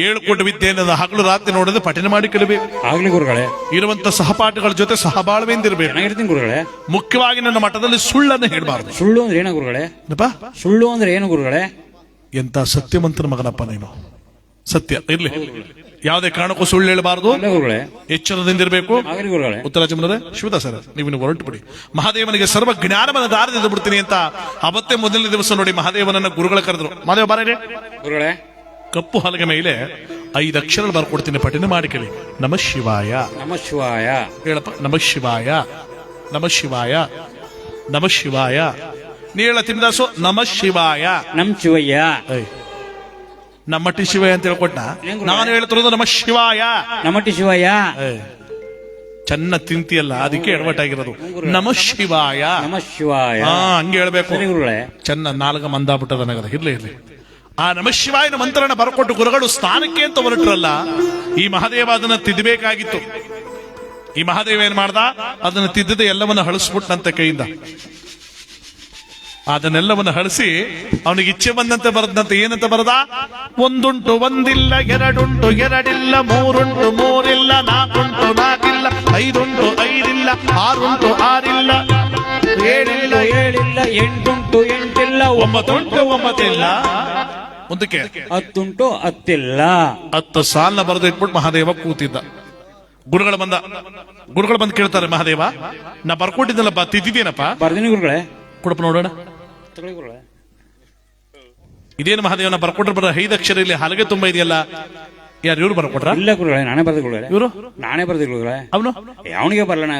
7 ಕೋಟಿ ವಿದ್ಯೆಯನ್ನು ಹಗಲು ರಾತ್ರಿ ನೋಡದೆ ಪಠನೆ ಮಾಡಿ ಕೇಳಬೇಕು. ಆಗ್ಲಿ ಗುರುಗಳೇ. ಇರುವಂತ ಸಹಪಾಠಿಗಳ ಜೊತೆ ಸಹಬಾಳ್ವೆಯಿಂದಿರ್ಬೇಕು. ಗುರುಗಳೇ. ಮುಖ್ಯವಾಗಿ ನನ್ನ ಮಠದಲ್ಲಿ ಸುಳ್ಳನ್ನು ಹೇಳಬಾರದು. ಸುಳ್ಳು ಅಂದ್ರೆ ಏನು ಗುರುಗಳೇ? ಸುಳ್ಳು ಅಂದ್ರೆ ಏನು ಗುರುಗಳೇ? ಎಂತ ಸತ್ಯವಂತನ ಮಗನಪ್ಪ ನೀನು. ಸತ್ಯ ಇರ್ಲಿ, ಯಾವುದೇ ಕಾರಣಕ್ಕೂ ಸುಳ್ಳು ಹೇಳಬಾರದು, ಎಚ್ಚರದಿಂದಿರಬೇಕು. ಉತ್ತರ ಚಂದ್ರರೇ, ಶಿವದಾಸರ, ನೀವು ಹೊರಟು ಬಿಡಿ. ಮಹಾದೇವನಿಗೆ ಸರ್ವ ಜ್ಞಾನವನ್ನ ದಾರದಿಂದ ಬಿಡ್ತೀನಿ ಅಂತ ಅವತ್ತೇ ಮೊದಲನೇ ದಿವಸ ನೋಡಿ ಮಹಾದೇವನನ್ನ ಗುರುಗಳ ಕರೆದ್ರು. ಮಹಾದೇವ ಬಾರೇ ಗುರುಗಳೇ. ಕಪ್ಪು ಹಲಗೆ ಮೇಲೆ 5 ಅಕ್ಷರ ಬರ್ಕೊಡ್ತೀನಿ, ಪಠನೆ ಮಾಡಿ ಕೇಳಿ. ನಮ ಶಿವಾಯ. ನಮ ಶಿವಾಯ. ಹೇಳಪ್ಪ. ನಮ ಶಿವಾಯ, ನಮ ಶಿವಾಯ, ನಮ ಶಿವಾಯ. ನೀ ಹೇಳ ತಿಮ್ಮದಾಸು. ನಮ ಶಿವಾಯ. ನಮ್ ಶಿವಯ್ಯ. ನಮ್ಮ ಟಿ ಶಿವಯ್ಯ ಅಂತ ಹೇಳ್ಕೊಟ್ಟ. ನಾನು ಹೇಳ್ತಿರೋದು ನಮ ಶಿವಾಯ. ನಮ ಟಿ ಶಿವಯ್ಯ. ಚೆನ್ನ ತಿಂತಿಯಲ್ಲ, ಅದಕ್ಕೆ ಎಡವಟ್ಟಾಗಿರೋದು. ನಮ ಶಿವಾಯ. ನಮ ಶಿವಾಯ. ಹಂಗೆ ಹೇಳ್ಬೇಕು. ಚೆನ್ನ ನಾಲ್ಕ ಮಂದಾಬಿಟ್ಟದ ನನಗದ. ಇರ್ಲಿ. ಆ ನಮ ಶಿವಾಯನ ಮಂತ್ರನ ಬರ್ಕೊಟ್ಟು ಗುರುಗಳು ಸ್ಥಾನಕ್ಕೆ ಅಂತ ಹೊರಟ್ರಲ್ಲ, ಈ ಮಹಾದೇವ ಅದನ್ನ ತಿದ್ದಬೇಕಾಗಿತ್ತು. ಈ ಮಹಾದೇವ ಏನ್ ಮಾಡ್ದ? ಅದನ್ನ ತಿದ್ದದೆ ಎಲ್ಲವನ್ನ ಹಳಿಸ್ಬಿಟ್ಟಂತೆ ಕೈಯಿಂದ. ಅದನ್ನೆಲ್ಲವನ್ನು ಹಳಿಸಿ ಅವನಿಗೆ ಇಚ್ಛೆ ಬಂದಂತೆ ಬರದಂತೆ. ಏನಂತ ಬರದ? ಒಂದುಂಟು ಒಂದಿಲ್ಲ, ಎರಡುಂಟು ಎರಡಿಲ್ಲ, ಮೂರುಂಟು ಮೂರಿಲ್ಲ, ನಾಲ್ಕುಂಟು ನಾಲ್ಕಿಲ್ಲ, ಐದುಂಟು ಐದಿಲ್ಲ, ಆರುಂಟು ಆರಿಲ್ಲ, ಏಳಿಲ್ಲ ಏಳಿಲ್ಲ, ಎಂಟುಂಟು ಎಂಟಿಲ್ಲ, ಒಂಬತ್ತುಂಟು ಒಂಬತ್ತಿಲ್ಲ, ಮುಂದಕ್ಕೆ 10 10 10 ಸಾಲನ್ನ ಬರೆದು ಇಟ್ಬಿಟ್ಟು ಮಹಾದೇವ ಕೂತಿದ್ದ. ಗುರುಗಳು ಬಂದು ಕೇಳ್ತಾರೆ, ಮಹಾದೇವ ನಾ ಬರ್ಕೊಟ್ಟಿದ್ದಲ್ಲಪ್ಪ, ತಿದ್ದಿದ್ದೇನಪ್ಪ? ಬರ್ದೀನಿ ಗುರುಗಳೇ. ಕೊಡಪ್ಪ ನೋಡೋಣ. ಇದೇನು ಮಹಾದೇವನ ಬರ್ಕೊಟ್ರೆ ಬರ 5 ಅಕ್ಷರ ಇಲ್ಲಿ ಹಲಗೆ ತುಂಬಾ ಇದೆಯಲ್ಲ, ಯಾರು ಇವ್ರು ಬರ್ಕೊಟ್ರ? ಇಲ್ಲ ಗುರುಗಳೇ, ನಾನೇ ಬರ್ದೆ ಗುರುಗಳೇ. ಇವರು ನಾನೇ ಬರ್ದೆ ಗುರುಗಳೇ. ಅವನಿಗೆ ಬರಲ್ಲ,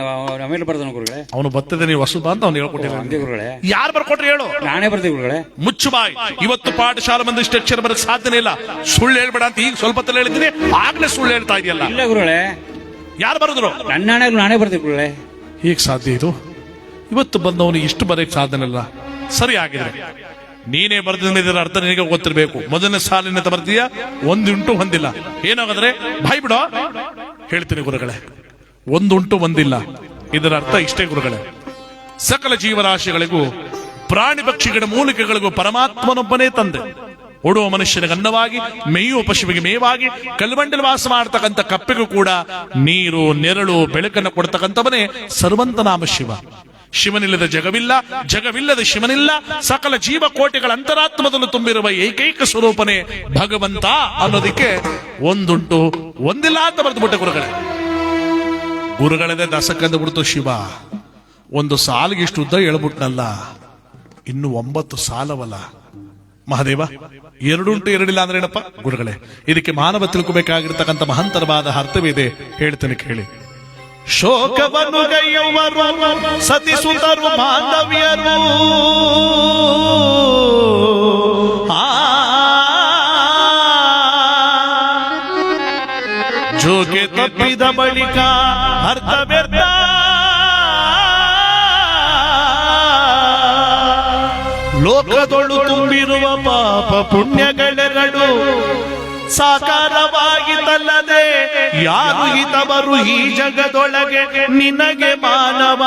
ಆಮೇಲೆ ಬರ್ದನು ಗುರುಗಳೇ. ಅವನು ಬರ್ತದೆ, ನೀವು ಹೊಸ ಅಂತ ಅವ್ನು ಹೇಳ್ಕೊಟ್ಟಿಲ್ಲ ಗುರುಗಳೇ. ಯಾರು ಬರ್ಕೊಟ್ರೆ ಹೇಳು? ನಾನೇ ಬರ್ದೆ ಗುರುಗಳೇ. ಮುಚ್ಚು ಬಾಯಿ. ಇವತ್ತು ಪಾಠಶಾಲೆ ಬಂದು ಇಷ್ಟು ಅಕ್ಷರ ಬರಕ್ ಸಾಧ್ಯನೇ ಇಲ್ಲ. ಸುಳ್ಳು ಹೇಳ್ಬೇಡ ಅಂತ ಈಗ ಸ್ವಲ್ಪ ತಲೆ ಹೇಳಿದ್ದೀನಿ, ಆಗ್ಲೇ ಸುಳ್ಳು ಹೇಳ್ತಾ ಇದೆಯಲ್ಲ. ಇಲ್ಲ ಗುರುಗಳೇ. ಯಾರು ಬರೆದ್ರು? ನಾನೇ ಬರ್ದೆ ಗುರುಗಳೇ. ಹೇಗ್ ಸಾಧ್ಯ ಇದು? ಇವತ್ತು ಬಂದವನು ಇಷ್ಟು ಬರೆಯಕ್ ಸಾಧ್ಯನೇ ಇಲ್ಲ. ಸರಿ ಆಗಿದ್ರೆ ನೀನೇ ಬರ್ದಿದ್ರ ಅರ್ಥ ನಿನಗೆ ಗೊತ್ತಿರಬೇಕು. ಮೊದಲನೇ ಸಾಲಿನ ಬರ್ತೀಯ, ಒಂದುಂಟು ಹೊಂದಿಲ್ಲ. ಏನಾಗದ್ರೆ ಬಾಯ್ ಬಿಡೋ. ಹೇಳ್ತೀನಿ ಗುರುಗಳೇ, ಒಂದುಂಟು ಒಂದಿಲ್ಲ, ಇದರ ಅರ್ಥ ಇಷ್ಟೇ ಗುರುಗಳೇ. ಸಕಲ ಜೀವರಾಶಿಗಳಿಗೂ ಪ್ರಾಣಿ ಪಕ್ಷಿಗಳ ಮೂಲಿಕೆಗಳಿಗೂ ಪರಮಾತ್ಮನೊಬ್ಬನೇ ತಂದೆ. ಓಡುವ ಮನುಷ್ಯನಿಗೆ ಅನ್ನವಾಗಿ, ಮೇಯುವ ಪಶುವಿಗೆ ಮೇವಾಗಿ, ಕಲ್ಮಂಡಲ ವಾಸ ಮಾಡತಕ್ಕಂಥ ಕಪ್ಪೆಗೂ ಕೂಡ ನೀರು ನೆರಳು ಬೆಳಕನ್ನು ಕೊಡ್ತಕ್ಕಂಥವನೇ ಸರ್ವಂತನಾಮ ಶಿವ. ಶಿವನಿಲ್ಲದ ಜಗವಿಲ್ಲ, ಜಗವಿಲ್ಲದ ಶಿವನಿಲ್ಲ. ಸಕಲ ಜೀವಕೋಟಿಗಳ ಅಂತರಾತ್ಮದಲ್ಲೂ ತುಂಬಿರುವ ಏಕೈಕ ಸ್ವರೂಪನೇ ಭಗವಂತ ಅನ್ನೋದಕ್ಕೆ ಒಂದುಂಟು ಒಂದಿಲ್ಲ ಅಂತ ಬರೆದು ಬಿಟ್ಟ ಗುರುಗಳದೇ ದಸಕಂದು ಬಿಡ್ತು ಶಿವ. ಒಂದು ಸಾಲಿಗೆ ಇಷ್ಟು ಉದ್ದ ಹೇಳ್ಬಿಟ್ನಲ್ಲ, ಇನ್ನು 9 ಸಾಲವಲ್ಲ ಮಹಾದೇವ. 2 ಉಂಟು 2 ಇಲ್ಲ ಅಂದ್ರೆ ಏನಪ್ಪ ಗುರುಗಳೇ? ಇದಕ್ಕೆ ಮಾನವ ತಿಳ್ಕೋಬೇಕಾಗಿರ್ತಕ್ಕಂಥ ಮಹಂತರವಾದ ಅರ್ಥವಿದೆ, ಹೇಳ್ತೇನೆ ಕೇಳಿ. ಶೋಕವನ್ನು ಗೈಯುವರು ಸತಿಸುತ್ತರು ಮಾನವ್ಯರು, ಜೋಕೆ ತಪ್ಪಿದ ಬಳಿಕ ಅರ್ಥ ವ್ಯರ್ಥ. ಲೋಕದೊಳು ತುಂಬಿರುವ ಪಾಪ ಪುಣ್ಯಗಳೆರಡು ಸಾಕಾರವಾಗಿದ್ದಲ್ಲದೆ ಯಾರು ಹಿತವರು ಈ ಜಗದೊಳಗೆ ನಿನಗೆ ಮಾನವ.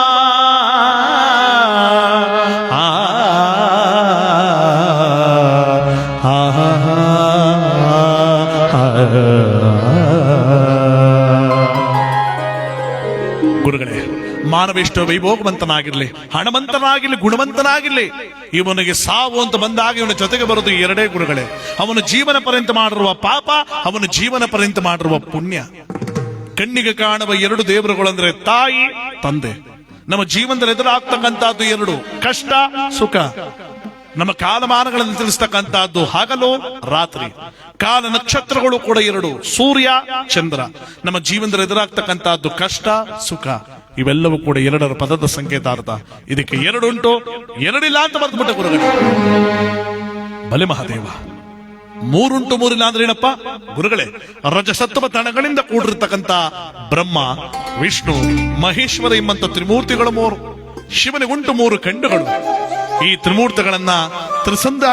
ಎಷ್ಟೋ ವೈಭೋಗವಂತನಾಗಿರ್ಲಿ, ಹಣವಂತನಾಗಿರ್ಲಿ, ಗುಣವಂತನಾಗಿರ್ಲಿ, ಇವನಿಗೆ ಸಾವು ಅಂತ ಬಂದಾಗ ಇವನ ಜೊತೆಗೆ ಬರೋದು ಎರಡೇ ಗುರುಗಳೇ. ಅವನು ಜೀವನ ಪರ್ಯಂತ ಮಾಡಿರುವ ಪಾಪ, ಅವನು ಜೀವನ ಪರ್ಯಂತ ಮಾಡಿರುವ ಪುಣ್ಯ. ಕಣ್ಣಿಗೆ ಕಾಣುವ ಎರಡು ದೇವರುಗಳಂದ್ರೆ ತಾಯಿ, ತಂದೆ. ನಮ್ಮ ಜೀವನದಲ್ಲಿ ಎದುರಾಗ್ತಕ್ಕಂಥದ್ದು ಎರಡು, ಕಷ್ಟ ಸುಖ. ನಮ್ಮ ಕಾಲಮಾನಗಳನ್ನು ತಿಳಿಸ್ತಕ್ಕಂಥದ್ದು ಹಗಲು ರಾತ್ರಿ. ಕಾಲ ನಕ್ಷತ್ರಗಳು ಕೂಡ ಎರಡು, ಸೂರ್ಯ ಚಂದ್ರ. ನಮ್ಮ ಜೀವನದಲ್ಲಿ ಎದುರಾಗ್ತಕ್ಕಂಥದ್ದು ಕಷ್ಟ ಸುಖ. ಇವೆಲ್ಲವೂ ಕೂಡ ಎರಡರ ಪದದ ಸಂಕೇತಾರ್ಥ. ಇದಕ್ಕೆ ಎರಡುಂಟು, ಎರಡಿಲ್ಲ ಅಂತ ಬರೆದ್ಬಿಟ್ಟ ಗುರುಗಳು. ಬಲೆ ಮಹಾದೇವ. ಮೂರುಂಟು, ಮೂರಿಲ್ಲ ಅಂದ್ರೆ ಏನಪ್ಪ ಗುರುಗಳೇ? ರಜಸತ್ವ ತಣಗಳಿಂದ ಕೂಡಿರ್ತಕ್ಕಂಥ ಬ್ರಹ್ಮ, ವಿಷ್ಣು, ಮಹೇಶ್ವರ ಎಂಬಂತ ತ್ರಿಮೂರ್ತಿಗಳು ಮೂರು. ಶಿವನಿಗುಂಟು ಮೂರು ಕಂಡುಗಳು. ಈ ತ್ರಿಮೂರ್ತಿಗಳನ್ನ ತ್ರಿಸಂಧ